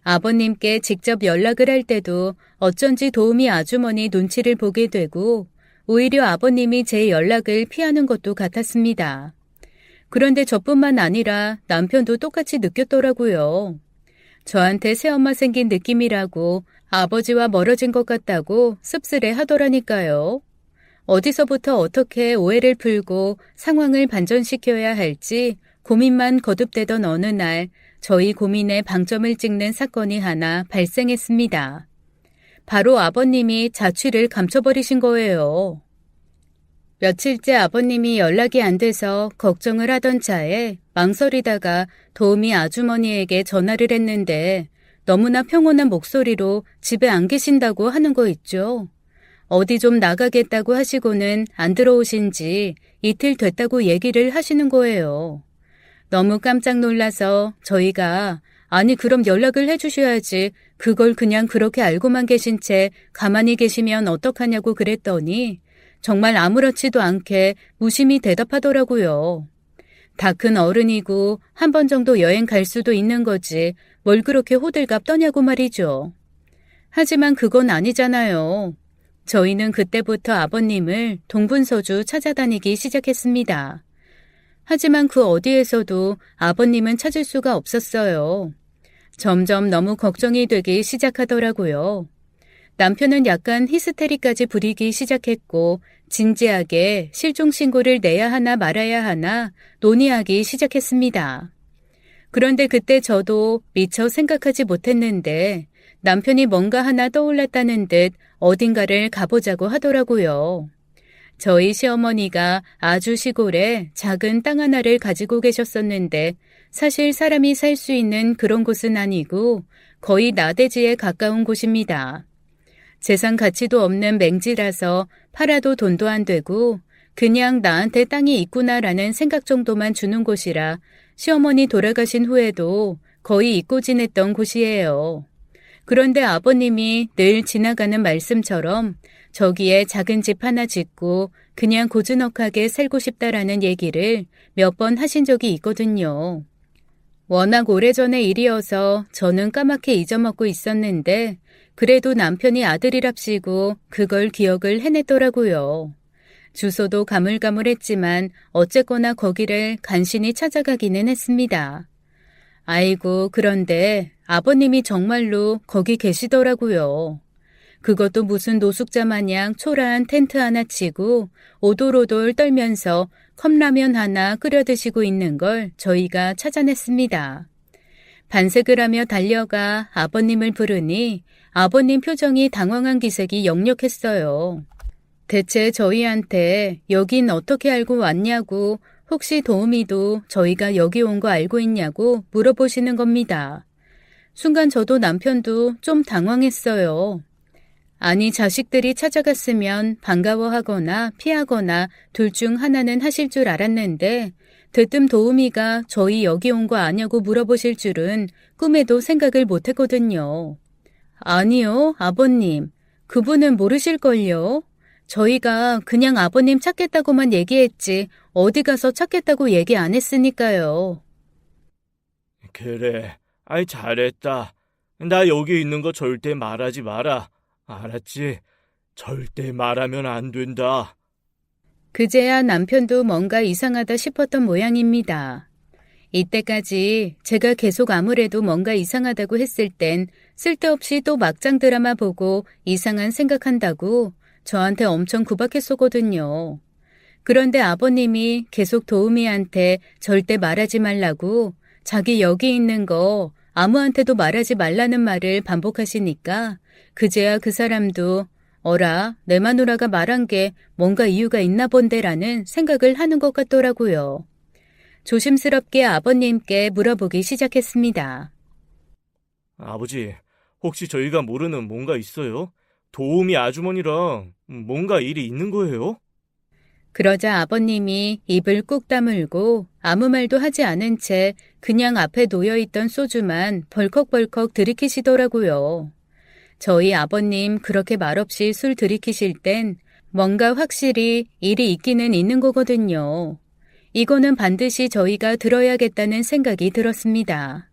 아버님께 직접 연락을 할 때도 어쩐지 도우미 아주머니 눈치를 보게 되고 오히려 아버님이 제 연락을 피하는 것도 같았습니다. 그런데 저뿐만 아니라 남편도 똑같이 느꼈더라고요. 저한테 새엄마 생긴 느낌이라고 아버지와 멀어진 것 같다고 씁쓸해 하더라니까요. 어디서부터 어떻게 오해를 풀고 상황을 반전시켜야 할지 고민만 거듭되던 어느 날 저희 고민에 방점을 찍는 사건이 하나 발생했습니다. 바로 아버님이 자취를 감춰버리신 거예요. 며칠째 아버님이 연락이 안 돼서 걱정을 하던 차에 망설이다가 도우미 아주머니에게 전화를 했는데 너무나 평온한 목소리로 집에 안 계신다고 하는 거 있죠. 어디 좀 나가겠다고 하시고는 안 들어오신 지 이틀 됐다고 얘기를 하시는 거예요. 너무 깜짝 놀라서 저희가 아니 그럼 연락을 해주셔야지 그걸 그냥 그렇게 알고만 계신 채 가만히 계시면 어떡하냐고 그랬더니 정말 아무렇지도 않게 무심히 대답하더라고요. 다 큰 어른이고 한 번 정도 여행 갈 수도 있는 거지 뭘 그렇게 호들갑 떠냐고 말이죠. 하지만 그건 아니잖아요. 저희는 그때부터 아버님을 동분서주 찾아다니기 시작했습니다. 하지만 그 어디에서도 아버님은 찾을 수가 없었어요. 점점 너무 걱정이 되기 시작하더라고요. 남편은 약간 히스테리까지 부리기 시작했고 진지하게 실종신고를 내야 하나 말아야 하나 논의하기 시작했습니다. 그런데 그때 저도 미처 생각하지 못했는데 남편이 뭔가 하나 떠올랐다는 듯 어딘가를 가보자고 하더라고요. 저희 시어머니가 아주 시골에 작은 땅 하나를 가지고 계셨었는데 사실 사람이 살 수 있는 그런 곳은 아니고 거의 나대지에 가까운 곳입니다. 재산 가치도 없는 맹지라서 팔아도 돈도 안 되고 그냥 나한테 땅이 있구나라는 생각 정도만 주는 곳이라 시어머니 돌아가신 후에도 거의 잊고 지냈던 곳이에요. 그런데 아버님이 늘 지나가는 말씀처럼 저기에 작은 집 하나 짓고 그냥 고즈넉하게 살고 싶다라는 얘기를 몇 번 하신 적이 있거든요. 워낙 오래전의 일이어서 저는 까맣게 잊어먹고 있었는데 그래도 남편이 아들이랍시고 그걸 기억을 해냈더라고요. 주소도 가물가물했지만 어쨌거나 거기를 간신히 찾아가기는 했습니다. 아이고, 그런데 아버님이 정말로 거기 계시더라고요. 그것도 무슨 노숙자 마냥 초라한 텐트 하나 치고 오돌오돌 떨면서 컵라면 하나 끓여 드시고 있는 걸 저희가 찾아냈습니다. 반색을 하며 달려가 아버님을 부르니 아버님 표정이 당황한 기색이 역력했어요. 대체 저희한테 여긴 어떻게 알고 왔냐고 혹시 도우미도 저희가 여기 온 거 알고 있냐고 물어보시는 겁니다. 순간 저도 남편도 좀 당황했어요. 아니 자식들이 찾아갔으면 반가워하거나 피하거나 둘 중 하나는 하실 줄 알았는데 대뜸 도우미가 저희 여기 온 거 아냐고 물어보실 줄은 꿈에도 생각을 못했거든요. 아니요, 아버님. 그분은 모르실걸요. 저희가 그냥 아버님 찾겠다고만 얘기했지 어디 가서 찾겠다고 얘기 안 했으니까요. 그래, 아이 잘했다. 나 여기 있는 거 절대 말하지 마라. 알았지? 절대 말하면 안 된다. 그제야 남편도 뭔가 이상하다 싶었던 모양입니다. 이때까지 제가 계속 아무래도 뭔가 이상하다고 했을 땐 쓸데없이 또 막장 드라마 보고 이상한 생각한다고 저한테 엄청 구박했었거든요. 그런데 아버님이 계속 도우미한테 절대 말하지 말라고 자기 여기 있는 거 아무한테도 말하지 말라는 말을 반복하시니까 그제야 그 사람도 어라, 내 마누라가 말한 게 뭔가 이유가 있나 본데라는 생각을 하는 것 같더라고요. 조심스럽게 아버님께 물어보기 시작했습니다. 아버지, 혹시 저희가 모르는 뭔가 있어요? 도우미 아주머니랑 뭔가 일이 있는 거예요? 그러자 아버님이 입을 꾹 다물고 아무 말도 하지 않은 채 그냥 앞에 놓여있던 소주만 벌컥벌컥 들이키시더라고요. 저희 아버님 그렇게 말없이 술 들이키실 땐 뭔가 확실히 일이 있기는 있는 거거든요. 이거는 반드시 저희가 들어야겠다는 생각이 들었습니다.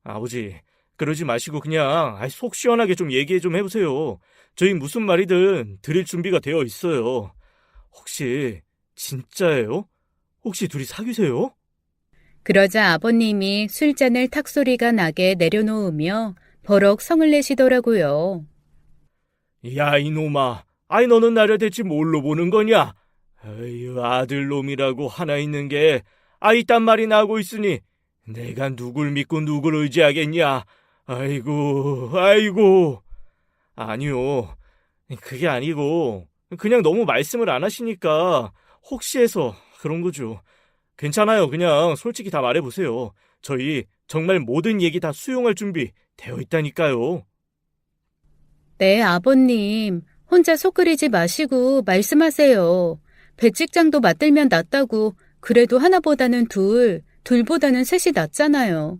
아버지, 그러지 마시고 그냥 속 시원하게 좀 얘기 좀 해보세요. 저희 무슨 말이든 들을 준비가 되어 있어요. 혹시 진짜예요? 혹시 둘이 사귀세요? 그러자 아버님이 술잔을 탁 소리가 나게 내려놓으며 버럭 성을 내시더라고요. 야, 이놈아. 아이, 너는 나를 대체 뭘로 보는 거냐? 아유, 아들놈이라고 하나 있는 게 이딴 말이 나고 있으니 내가 누굴 믿고 누굴 의지하겠냐? 아이고. 아니요. 그게 아니고 그냥 너무 말씀을 안 하시니까 혹시 해서 그런 거죠. 괜찮아요. 그냥 솔직히 다 말해보세요. 저희 정말 모든 얘기 다 수용할 준비 되어 있다니까요. 네, 아버님. 혼자 속 끓이지 마시고 말씀하세요. 배찍장도 맞들면 낫다고 그래도 하나보다는 둘보다는 셋이 낫잖아요.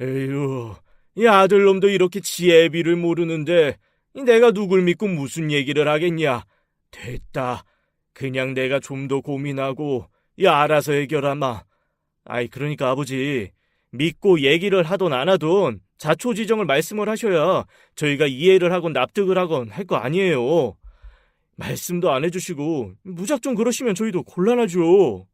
에휴, 이 아들놈도 이렇게 지 애비를 모르는데 내가 누굴 믿고 무슨 얘기를 하겠냐. 됐다. 그냥 내가 좀 더 고민하고 알아서 해결하마. 아이 그러니까 아버지 믿고 얘기를 하던 안 하던 자초지정을 말씀을 하셔야 저희가 이해를 하건 납득을 하건 할 거 아니에요. 말씀도 안 해주시고 무작정 그러시면 저희도 곤란하죠.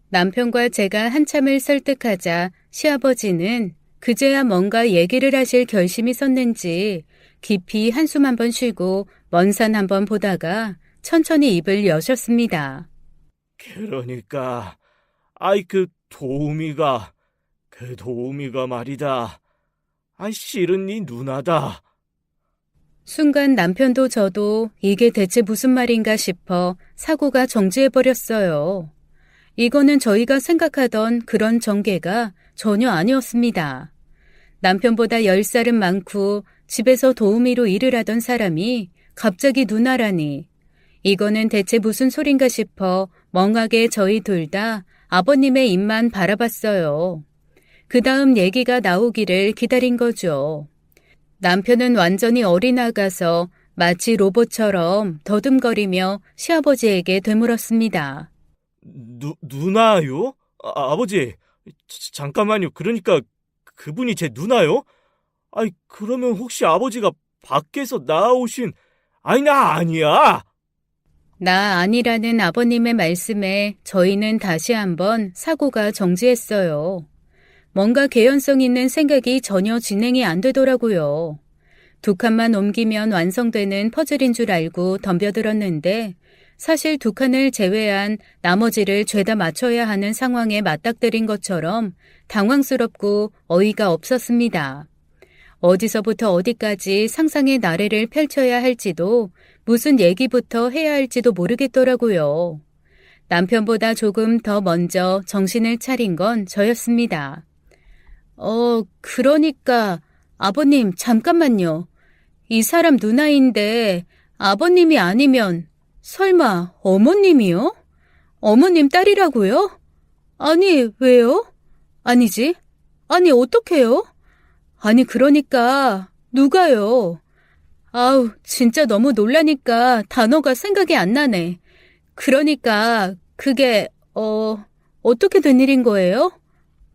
남편과 제가 한참을 설득하자 시아버지는 그제야 뭔가 얘기를 하실 결심이 섰는지 깊이 한숨 한번 쉬고 먼 산 한번 보다가 천천히 입을 여셨습니다. 그러니까 아이 그 도우미가 말이다. 아이 실은 네 누나다. 순간 남편도 저도 이게 대체 무슨 말인가 싶어 사고가 정지해버렸어요. 이거는 저희가 생각하던 그런 전개가 전혀 아니었습니다. 남편보다 10살은 많고 집에서 도우미로 일을 하던 사람이 갑자기 누나라니. 이거는 대체 무슨 소린가 싶어 멍하게 저희 둘 다 아버님의 입만 바라봤어요. 그 다음 얘기가 나오기를 기다린 거죠. 남편은 완전히 어리나가서 마치 로봇처럼 더듬거리며 시아버지에게 되물었습니다. 누나요? 아버지, 잠깐만요. 그러니까 그분이 제 누나요? 아이, 그러면 혹시 아버지가 밖에서 나오신, 아니, 나 아니야! 나 아니라는 아버님의 말씀에 저희는 다시 한번 사고가 정지했어요. 뭔가 개연성 있는 생각이 전혀 진행이 안 되더라고요. 두 칸만 옮기면 완성되는 퍼즐인 줄 알고 덤벼들었는데 사실 두 칸을 제외한 나머지를 죄다 맞춰야 하는 상황에 맞닥뜨린 것처럼 당황스럽고 어이가 없었습니다. 어디서부터 어디까지 상상의 나래를 펼쳐야 할지도 무슨 얘기부터 해야 할지도 모르겠더라고요. 남편보다 조금 더 먼저 정신을 차린 건 저였습니다. 그러니까 아버님 잠깐만요. 이 사람 누나인데 아버님이 아니면 설마 어머님이요? 어머님 딸이라고요? 아니 왜요? 아니지. 아니 어떡해요? 아니 그러니까 누가요? 아우 진짜 너무 놀라니까 단어가 생각이 안 나네. 그러니까 그게 어떻게 된 일인 거예요?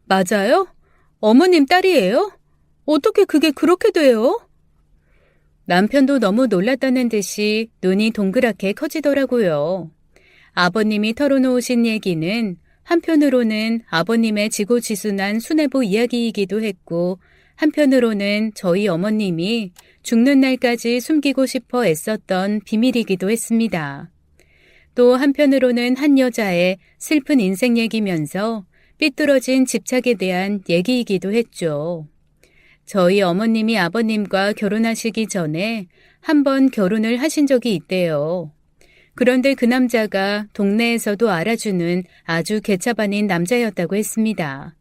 맞아요? 어머님 딸이에요? 어떻게 그게 그렇게 돼요? 남편도 너무 놀랐다는 듯이 눈이 동그랗게 커지더라고요. 아버님이 털어놓으신 얘기는 한편으로는 아버님의 지고지순한 수뇌부 이야기이기도 했고 한편으로는 저희 어머님이 죽는 날까지 숨기고 싶어 애썼던 비밀이기도 했습니다. 또 한편으로는 한 여자의 슬픈 인생 얘기면서 삐뚤어진 집착에 대한 얘기이기도 했죠. 저희 어머님이 아버님과 결혼하시기 전에 한 번 결혼을 하신 적이 있대요. 그런데 그 남자가 동네에서도 알아주는 아주 개차반인 남자였다고 했습니다.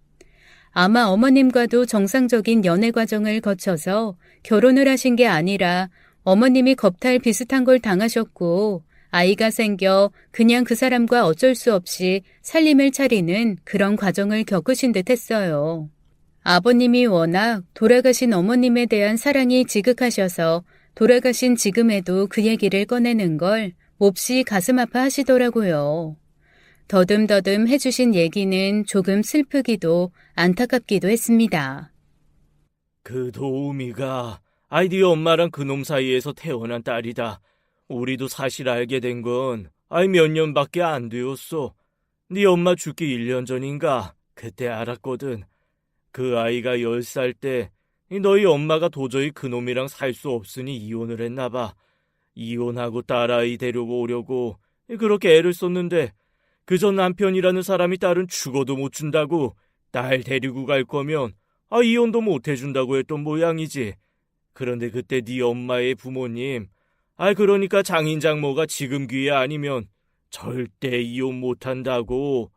아마 어머님과도 정상적인 연애 과정을 거쳐서 결혼을 하신 게 아니라 어머님이 겁탈 비슷한 걸 당하셨고 아이가 생겨 그냥 그 사람과 어쩔 수 없이 살림을 차리는 그런 과정을 겪으신 듯 했어요. 아버님이 워낙 돌아가신 어머님에 대한 사랑이 지극하셔서 돌아가신 지금에도 그 얘기를 꺼내는 걸 몹시 가슴 아파하시더라고요. 더듬더듬 해주신 얘기는 조금 슬프기도 안타깝기도 했습니다. 그 도우미가 아이디 엄마랑 그놈 사이에서 태어난 딸이다. 우리도 사실 알게 된 건 몇 년밖에 안 되었어. 네 엄마 죽기 1년 전인가 그때 알았거든. 그 아이가 10살 때 너희 엄마가 도저히 그놈이랑 살 수 없으니 이혼을 했나 봐. 이혼하고 딸아이 데리고 오려고 그렇게 애를 썼는데 그저 남편이라는 사람이 딸은 죽어도 못 준다고 딸 데리고 갈 거면 이혼도 못 해준다고 했던 모양이지. 그런데 그때 네 엄마의 부모님 그러니까 장인 장모가 지금 기회 아니면 절대 이혼 못한다고.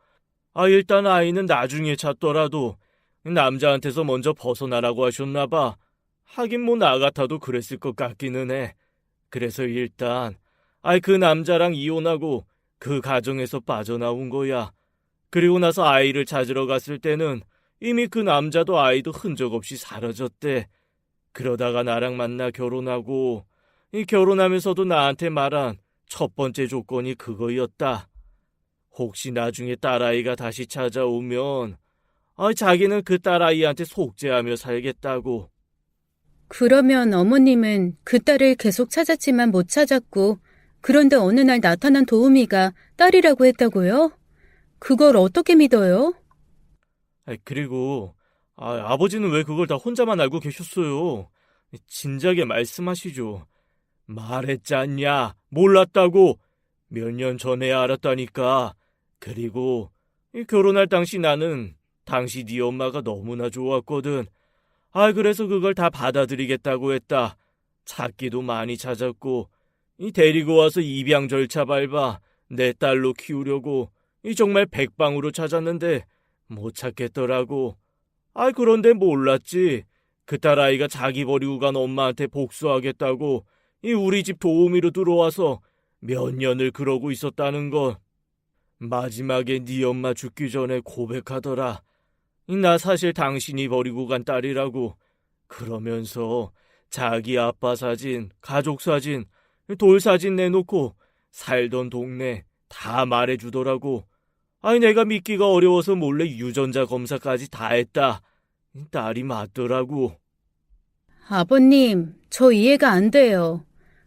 일단 아이는 나중에 찾더라도 남자한테서 먼저 벗어나라고 하셨나 봐. 하긴 뭐 나 같아도 그랬을 것 같기는 해. 그래서 일단 그 남자랑 이혼하고 그 가정에서 빠져나온 거야. 그리고 나서 아이를 찾으러 갔을 때는 이미 그 남자도 아이도 흔적 없이 사라졌대. 그러다가 나랑 만나 결혼하고 이 결혼하면서도 나한테 말한 첫 번째 조건이 그거였다. 혹시 나중에 딸아이가 다시 찾아오면 자기는 그 딸아이한테 속죄하며 살겠다고. 그러면 어머님은 그 딸을 계속 찾았지만 못 찾았고, 그런데 어느 날 나타난 도우미가 딸이라고 했다고요? 그걸 어떻게 믿어요? 그리고 아버지는 왜 그걸 다 혼자만 알고 계셨어요? 진작에 말씀하시죠. 말했잖냐? 몰랐다고. 몇 년 전에 알았다니까. 그리고 결혼할 당시 나는 당시 네 엄마가 너무나 좋았거든. 그래서 그걸 다 받아들이겠다고 했다. 찾기도 많이 찾았고 데리고 와서 입양 절차 밟아 내 딸로 키우려고 정말 백방으로 찾았는데 못 찾겠더라고. 그런데 몰랐지. 그 딸아이가 자기 버리고 간 엄마한테 복수하겠다고 우리 집 도우미로 들어와서 몇 년을 그러고 있었다는 걸. 마지막에 네 엄마 죽기 전에 고백하더라. 나 사실 당신이 버리고 간 딸이라고. 그러면서 자기 아빠 사진, 가족 사진, 돌 사진 내놓고 살던 동네 다 말해주더라고. 내가 믿기가 어려워서 몰래 유전자 검사까지 다 했다. 딸이 맞더라고. 아버님, 저 이해가 안 돼요.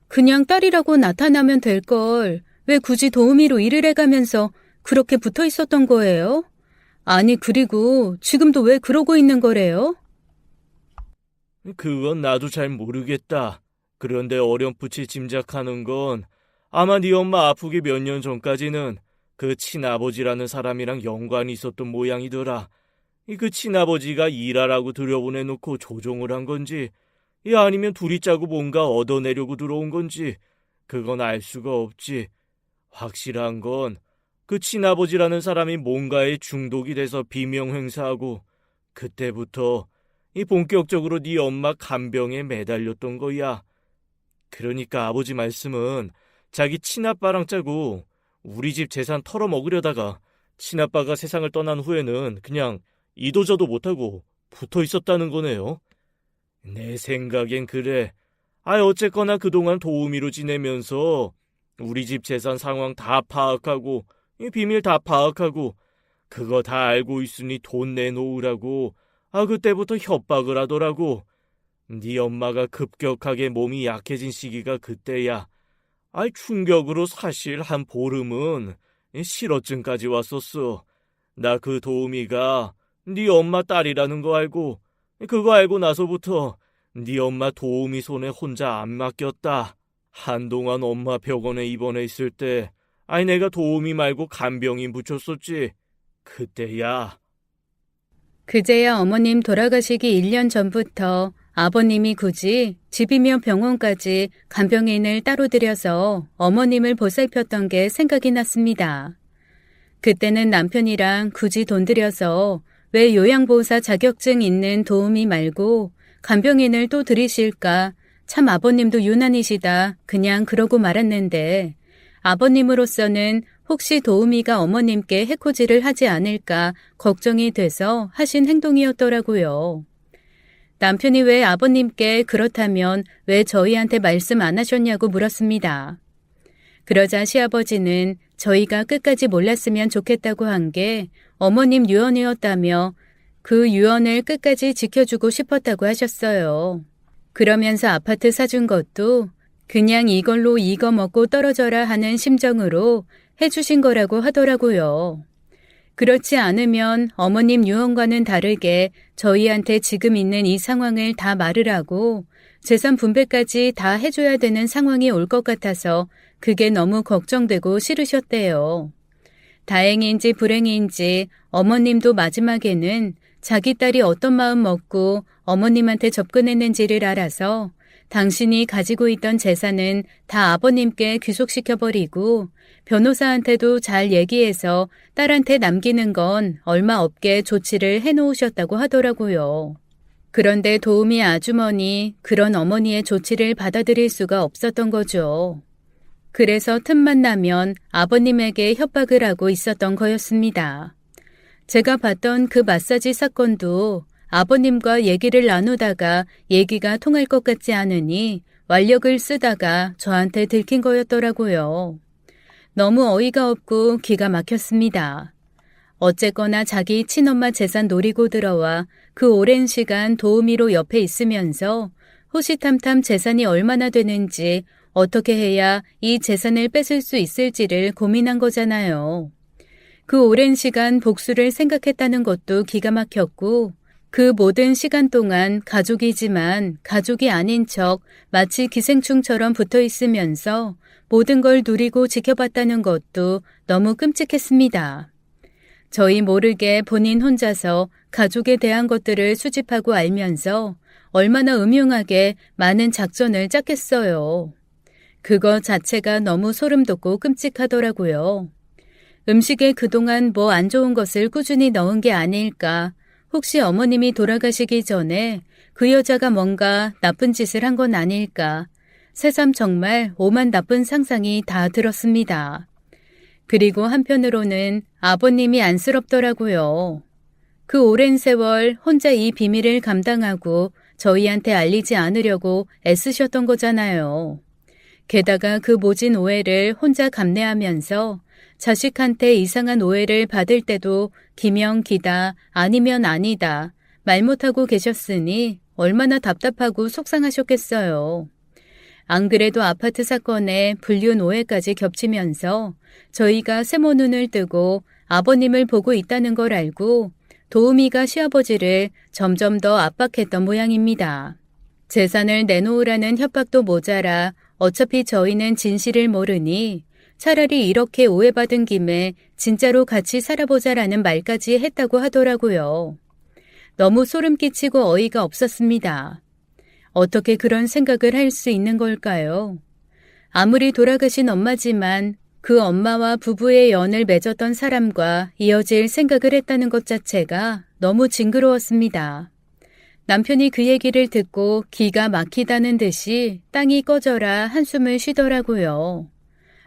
그냥 딸이라고 나타나면 될 걸 왜 굳이 도우미로 일을 해가면서 그렇게 붙어 있었던 거예요? 아니, 그리고 지금도 왜 그러고 있는 거래요? 그건 나도 잘 모르겠다. 그런데 어렴풋이 짐작하는 건 아마 네 엄마 아프기 몇 년 전까지는 그 친아버지라는 사람이랑 연관이 있었던 모양이더라. 그 친아버지가 일하라고 들여보내놓고 조종을 한 건지 아니면 둘이 짜고 뭔가 얻어내려고 들어온 건지 그건 알 수가 없지. 확실한 건 그 친아버지라는 사람이 뭔가에 중독이 돼서 비명 행사하고 그때부터 본격적으로 네 엄마 간병에 매달렸던 거야. 그러니까 아버지 말씀은 자기 친아빠랑 짜고 우리 집 재산 털어먹으려다가 친아빠가 세상을 떠난 후에는 그냥 이도저도 못하고 붙어 있었다는 거네요. 내 생각엔 그래. 어쨌거나 그동안 도우미로 지내면서 우리 집 재산 상황 다 파악하고 비밀 다 파악하고 그거 다 알고 있으니 돈 내놓으라고 그때부터 협박을 하더라고. 네 엄마가 급격하게 몸이 약해진 시기가 그때야. 충격으로 사실 한 보름은 실어증까지 왔었어. 나 그 도우미가 네 엄마 딸이라는 거 알고 그거 알고 나서부터 네 엄마 도우미 손에 혼자 안 맡겼다. 한동안 엄마 병원에 입원해 있을 때 내가 도우미 말고 간병인 붙였었지. 그때야. 그제야 어머님 돌아가시기 1년 전부터 아버님이 굳이 집이며 병원까지 간병인을 따로 들여서 어머님을 보살폈던 게 생각이 났습니다. 그때는 남편이랑 굳이 돈 들여서 왜 요양보호사 자격증 있는 도우미 말고 간병인을 또 들이실까? 참 아버님도 유난이시다. 그냥 그러고 말았는데 아버님으로서는 혹시 도우미가 어머님께 해코지를 하지 않을까 걱정이 돼서 하신 행동이었더라고요. 남편이 왜 아버님께 그렇다면 왜 저희한테 말씀 안 하셨냐고 물었습니다. 그러자 시아버지는 저희가 끝까지 몰랐으면 좋겠다고 한 게 어머님 유언이었다며 그 유언을 끝까지 지켜주고 싶었다고 하셨어요. 그러면서 아파트 사준 것도 그냥 이걸로 이거 먹고 떨어져라 하는 심정으로 해주신 거라고 하더라고요. 그렇지 않으면 어머님 유언과는 다르게 저희한테 지금 있는 이 상황을 다 말을 하고 재산 분배까지 다 해줘야 되는 상황이 올 것 같아서 그게 너무 걱정되고 싫으셨대요. 다행인지 불행인지 어머님도 마지막에는 자기 딸이 어떤 마음 먹고 어머님한테 접근했는지를 알아서 당신이 가지고 있던 재산은 다 아버님께 귀속시켜버리고 변호사한테도 잘 얘기해서 딸한테 남기는 건 얼마 없게 조치를 해놓으셨다고 하더라고요. 그런데 도우미 아주머니 그런 어머니의 조치를 받아들일 수가 없었던 거죠. 그래서 틈만 나면 아버님에게 협박을 하고 있었던 거였습니다. 제가 봤던 그 마사지 사건도 아버님과 얘기를 나누다가 얘기가 통할 것 같지 않으니 완력을 쓰다가 저한테 들킨 거였더라고요. 너무 어이가 없고 기가 막혔습니다. 어쨌거나 자기 친엄마 재산 노리고 들어와 그 오랜 시간 도우미로 옆에 있으면서 호시탐탐 재산이 얼마나 되는지 어떻게 해야 이 재산을 뺏을 수 있을지를 고민한 거잖아요. 그 오랜 시간 복수를 생각했다는 것도 기가 막혔고 그 모든 시간 동안 가족이지만 가족이 아닌 척 마치 기생충처럼 붙어 있으면서 모든 걸 누리고 지켜봤다는 것도 너무 끔찍했습니다. 저희 모르게 본인 혼자서 가족에 대한 것들을 수집하고 알면서 얼마나 음흉하게 많은 작전을 짰겠어요. 그거 자체가 너무 소름 돋고 끔찍하더라고요. 음식에 그동안 뭐 안 좋은 것을 꾸준히 넣은 게 아닐까. 혹시 어머님이 돌아가시기 전에 그 여자가 뭔가 나쁜 짓을 한 건 아닐까. 새삼 정말 오만 나쁜 상상이 다 들었습니다. 그리고 한편으로는 아버님이 안쓰럽더라고요. 그 오랜 세월 혼자 이 비밀을 감당하고 저희한테 알리지 않으려고 애쓰셨던 거잖아요. 게다가 그 모진 오해를 혼자 감내하면서 자식한테 이상한 오해를 받을 때도 기면 기다 아니면 아니다 말 못하고 계셨으니 얼마나 답답하고 속상하셨겠어요. 안 그래도 아파트 사건에 불륜 오해까지 겹치면서 저희가 세모 눈을 뜨고 아버님을 보고 있다는 걸 알고 도우미가 시아버지를 점점 더 압박했던 모양입니다. 재산을 내놓으라는 협박도 모자라 어차피 저희는 진실을 모르니 차라리 이렇게 오해받은 김에 진짜로 같이 살아보자라는 말까지 했다고 하더라고요. 너무 소름 끼치고 어이가 없었습니다. 어떻게 그런 생각을 할 수 있는 걸까요? 아무리 돌아가신 엄마지만 그 엄마와 부부의 연을 맺었던 사람과 이어질 생각을 했다는 것 자체가 너무 징그러웠습니다. 남편이 그 얘기를 듣고 기가 막히다는 듯이 땅이 꺼져라 한숨을 쉬더라고요.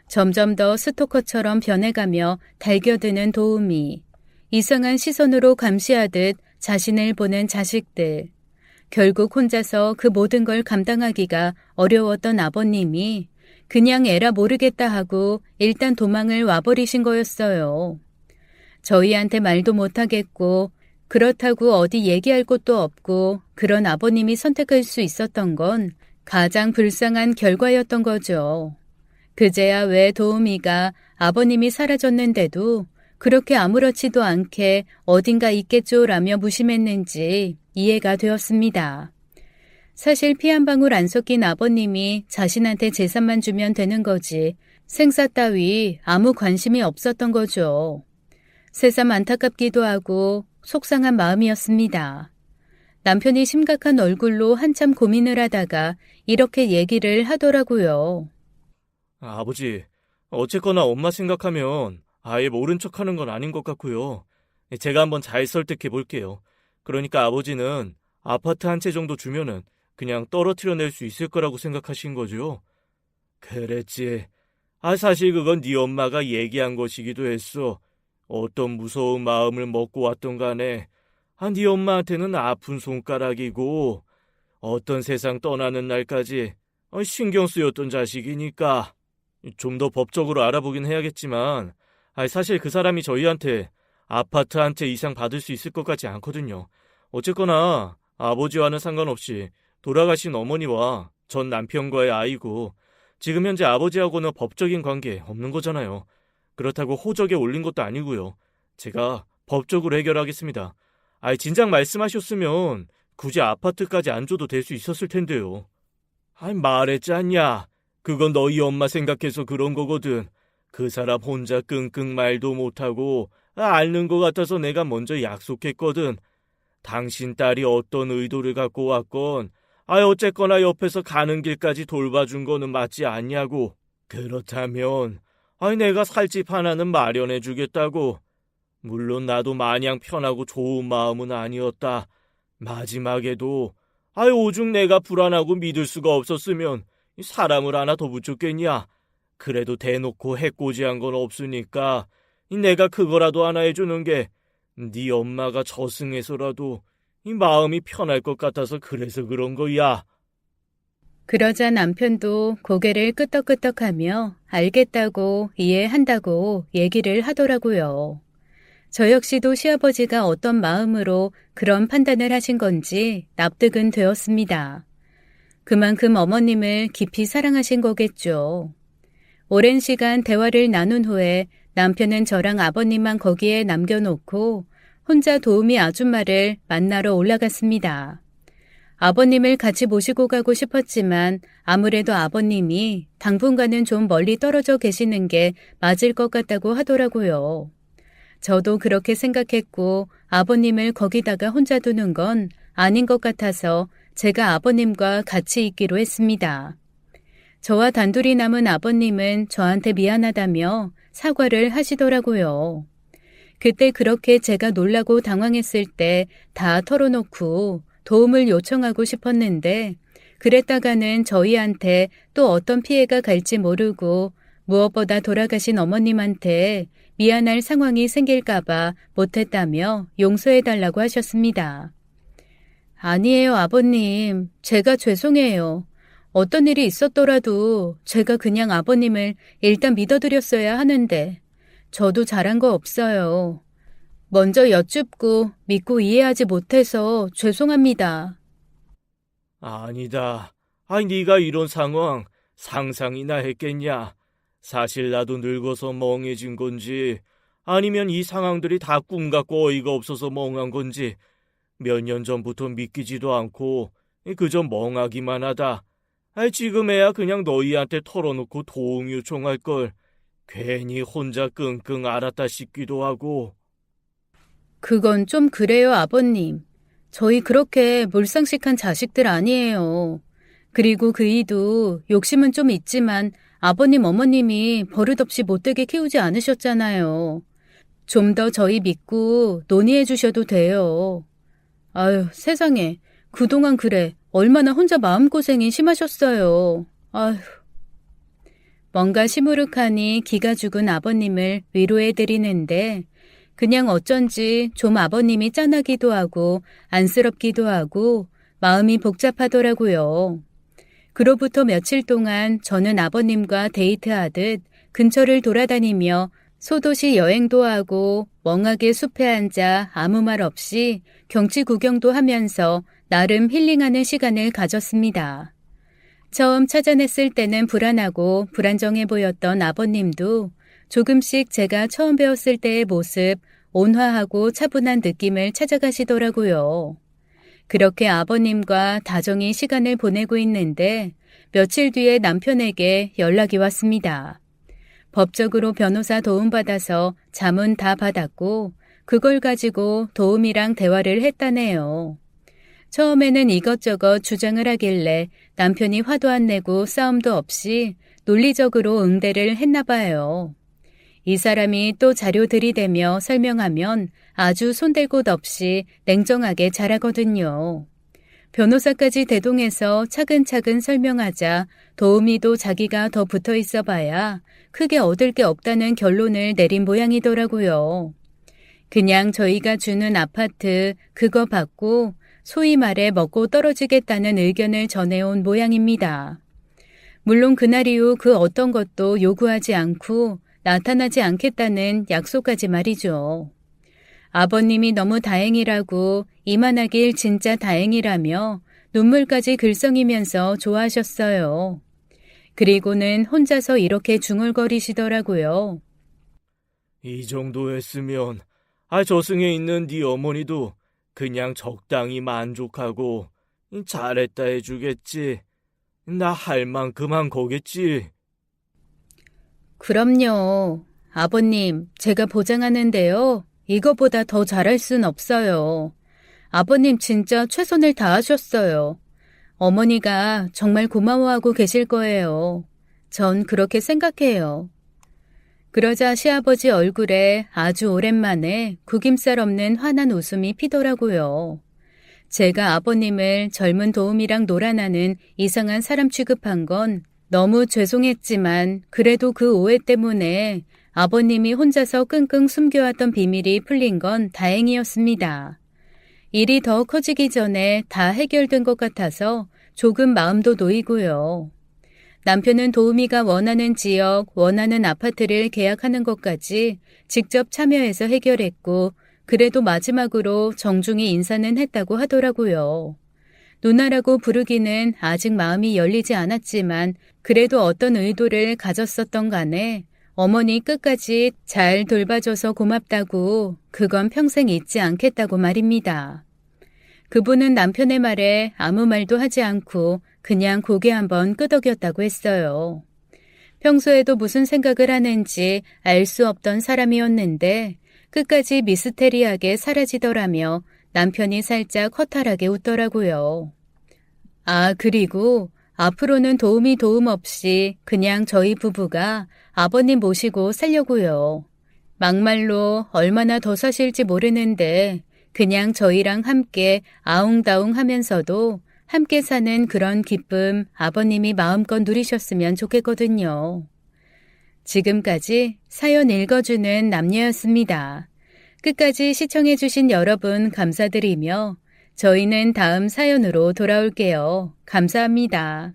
점점 더 스토커처럼 변해가며 달겨드는 도우미, 이상한 시선으로 감시하듯 자신을 보는 자식들, 결국 혼자서 그 모든 걸 감당하기가 어려웠던 아버님이 그냥 에라 모르겠다 하고 일단 도망을 와버리신 거였어요. 저희한테 말도 못하겠고 그렇다고 어디 얘기할 곳도 없고 그런 아버님이 선택할 수 있었던 건 가장 불쌍한 결과였던 거죠. 그제야 왜 도우미가 아버님이 사라졌는데도 그렇게 아무렇지도 않게 어딘가 있겠죠라며 무심했는지 이해가 되었습니다. 사실 피 한 방울 안 섞인 아버님이 자신한테 재산만 주면 되는 거지 생사 따위 아무 관심이 없었던 거죠. 새삼 안타깝기도 하고 속상한 마음이었습니다. 남편이 심각한 얼굴로 한참 고민을 하다가 이렇게 얘기를 하더라고요. 아버지, 어쨌거나 엄마 생각하면 아예 모른 척하는 건 아닌 것 같고요. 제가 한번 잘 설득해 볼게요. 그러니까 아버지는 아파트 한 채 정도 주면은 그냥 떨어뜨려 낼 수 있을 거라고 생각하신 거죠? 그랬지. 사실 그건 네 엄마가 얘기한 것이기도 했어. 어떤 무서운 마음을 먹고 왔던 간에 네 엄마한테는 아픈 손가락이고 어떤 세상 떠나는 날까지 신경 쓰였던 자식이니까. 좀 더 법적으로 알아보긴 해야겠지만 사실 그 사람이 저희한테 아파트 한 채 이상 받을 수 있을 것 같지 않거든요. 어쨌거나 아버지와는 상관없이 돌아가신 어머니와 전 남편과의 아이고 지금 현재 아버지하고는 법적인 관계 없는 거잖아요. 그렇다고 호적에 올린 것도 아니고요. 제가 법적으로 해결하겠습니다. 진작 말씀하셨으면 굳이 아파트까지 안 줘도 될 수 있었을 텐데요. 말했지 않냐. 그건 너희 엄마 생각해서 그런 거거든. 그 사람 혼자 끙끙 말도 못하고 앓는 것 같아서 내가 먼저 약속했거든. 당신 딸이 어떤 의도를 갖고 왔건 어쨌거나 옆에서 가는 길까지 돌봐준 거는 맞지 않냐고. 그렇다면, 내가 살집 하나는 마련해주겠다고. 물론 나도 마냥 편하고 좋은 마음은 아니었다. 마지막에도, 오죽 내가 불안하고 믿을 수가 없었으면 사람을 하나 더 붙였겠냐. 그래도 대놓고 해코지한 건 없으니까 내가 그거라도 하나 해주는 게 네 엄마가 저승에서라도 마음이 편할 것 같아서 그래서 그런 거야. 그러자 남편도 고개를 끄덕끄덕하며 알겠다고 이해한다고 얘기를 하더라고요. 저 역시도 시아버지가 어떤 마음으로 그런 판단을 하신 건지 납득은 되었습니다. 그만큼 어머님을 깊이 사랑하신 거겠죠. 오랜 시간 대화를 나눈 후에 남편은 저랑 아버님만 거기에 남겨놓고 혼자 도우미 아줌마를 만나러 올라갔습니다. 아버님을 같이 모시고 가고 싶었지만 아무래도 아버님이 당분간은 좀 멀리 떨어져 계시는 게 맞을 것 같다고 하더라고요. 저도 그렇게 생각했고 아버님을 거기다가 혼자 두는 건 아닌 것 같아서 제가 아버님과 같이 있기로 했습니다. 저와 단둘이 남은 아버님은 저한테 미안하다며 사과를 하시더라고요. 그때 그렇게 제가 놀라고 당황했을 때 다 털어놓고 도움을 요청하고 싶었는데 그랬다가는 저희한테 또 어떤 피해가 갈지 모르고 무엇보다 돌아가신 어머님한테 미안할 상황이 생길까봐 못했다며 용서해달라고 하셨습니다. 아니에요, 아버님. 제가 죄송해요. 어떤 일이 있었더라도 제가 그냥 아버님을 일단 믿어드렸어야 하는데 저도 잘한 거 없어요. 먼저 여쭙고 믿고 이해하지 못해서 죄송합니다. 아니다. 네가 이런 상황 상상이나 했겠냐. 사실 나도 늙어서 멍해진 건지 아니면 이 상황들이 다 꿈 같고 어이가 없어서 멍한 건지 몇 년 전부터 믿기지도 않고 그저 멍하기만 하다. 지금에야 그냥 너희한테 털어놓고 도움 요청할 걸 괜히 혼자 끙끙 앓았다 싶기도 하고. 그건 좀 그래요, 아버님. 저희 그렇게 몰상식한 자식들 아니에요. 그리고 그 이도 욕심은 좀 있지만 아버님, 어머님이 버릇없이 못되게 키우지 않으셨잖아요. 좀 더 저희 믿고 논의해 주셔도 돼요. 아유, 세상에. 그동안 그래. 얼마나 혼자 마음고생이 심하셨어요. 아휴. 뭔가 시무룩하니 기가 죽은 아버님을 위로해 드리는데 그냥 어쩐지 좀 아버님이 짠하기도 하고 안쓰럽기도 하고 마음이 복잡하더라고요. 그로부터 며칠 동안 저는 아버님과 데이트하듯 근처를 돌아다니며 소도시 여행도 하고 멍하게 숲에 앉아 아무 말 없이 경치 구경도 하면서 나름 힐링하는 시간을 가졌습니다. 처음 찾아냈을 때는 불안하고 불안정해 보였던 아버님도 조금씩 제가 처음 배웠을 때의 모습, 온화하고 차분한 느낌을 찾아가시더라고요. 그렇게 아버님과 다정히 시간을 보내고 있는데 며칠 뒤에 남편에게 연락이 왔습니다. 법적으로 변호사 도움받아서 자문 다 받았고 그걸 가지고 도움이랑 대화를 했다네요. 처음에는 이것저것 주장을 하길래 남편이 화도 안 내고 싸움도 없이 논리적으로 응대를 했나 봐요. 이 사람이 또 자료 들이대며 설명하면 아주 손댈 곳 없이 냉정하게 잘하거든요. 변호사까지 대동해서 차근차근 설명하자 도우미도 자기가 더 붙어 있어 봐야 크게 얻을 게 없다는 결론을 내린 모양이더라고요. 그냥 저희가 주는 아파트 그거 받고 소위 말해 먹고 떨어지겠다는 의견을 전해온 모양입니다. 물론 그날 이후 그 어떤 것도 요구하지 않고 나타나지 않겠다는 약속까지 말이죠. 아버님이 너무 다행이라고 이만하길 진짜 다행이라며 눈물까지 글썽이면서 좋아하셨어요. 그리고는 혼자서 이렇게 중얼거리시더라고요. 이 정도 했으면 저승에 있는 네 어머니도 그냥 적당히 만족하고 잘했다 해주겠지. 나 할 만큼 한 거겠지. 그럼요. 아버님, 제가 보장하는데요. 이거보다 더 잘할 순 없어요. 아버님 진짜 최선을 다하셨어요. 어머니가 정말 고마워하고 계실 거예요. 전 그렇게 생각해요. 그러자 시아버지 얼굴에 아주 오랜만에 구김살 없는 환한 웃음이 피더라고요. 제가 아버님을 젊은 도우미랑 놀아나는 이상한 사람 취급한 건 너무 죄송했지만 그래도 그 오해 때문에 아버님이 혼자서 끙끙 숨겨왔던 비밀이 풀린 건 다행이었습니다. 일이 더 커지기 전에 다 해결된 것 같아서 조금 마음도 놓이고요. 남편은 도우미가 원하는 지역, 원하는 아파트를 계약하는 것까지 직접 참여해서 해결했고 그래도 마지막으로 정중히 인사는 했다고 하더라고요. 누나라고 부르기는 아직 마음이 열리지 않았지만 그래도 어떤 의도를 가졌었던 간에 어머니 끝까지 잘 돌봐줘서 고맙다고 그건 평생 잊지 않겠다고 말입니다. 그분은 남편의 말에 아무 말도 하지 않고 그냥 고개 한번 끄덕였다고 했어요. 평소에도 무슨 생각을 하는지 알 수 없던 사람이었는데 끝까지 미스테리하게 사라지더라며 남편이 살짝 허탈하게 웃더라고요. 아, 그리고 앞으로는 도움 없이 그냥 저희 부부가 아버님 모시고 살려고요. 막말로 얼마나 더 사실지 모르는데 그냥 저희랑 함께 아웅다웅 하면서도 함께 사는 그런 기쁨 아버님이 마음껏 누리셨으면 좋겠거든요. 지금까지 사연 읽어주는 남녀였습니다. 끝까지 시청해주신 여러분 감사드리며 저희는 다음 사연으로 돌아올게요. 감사합니다.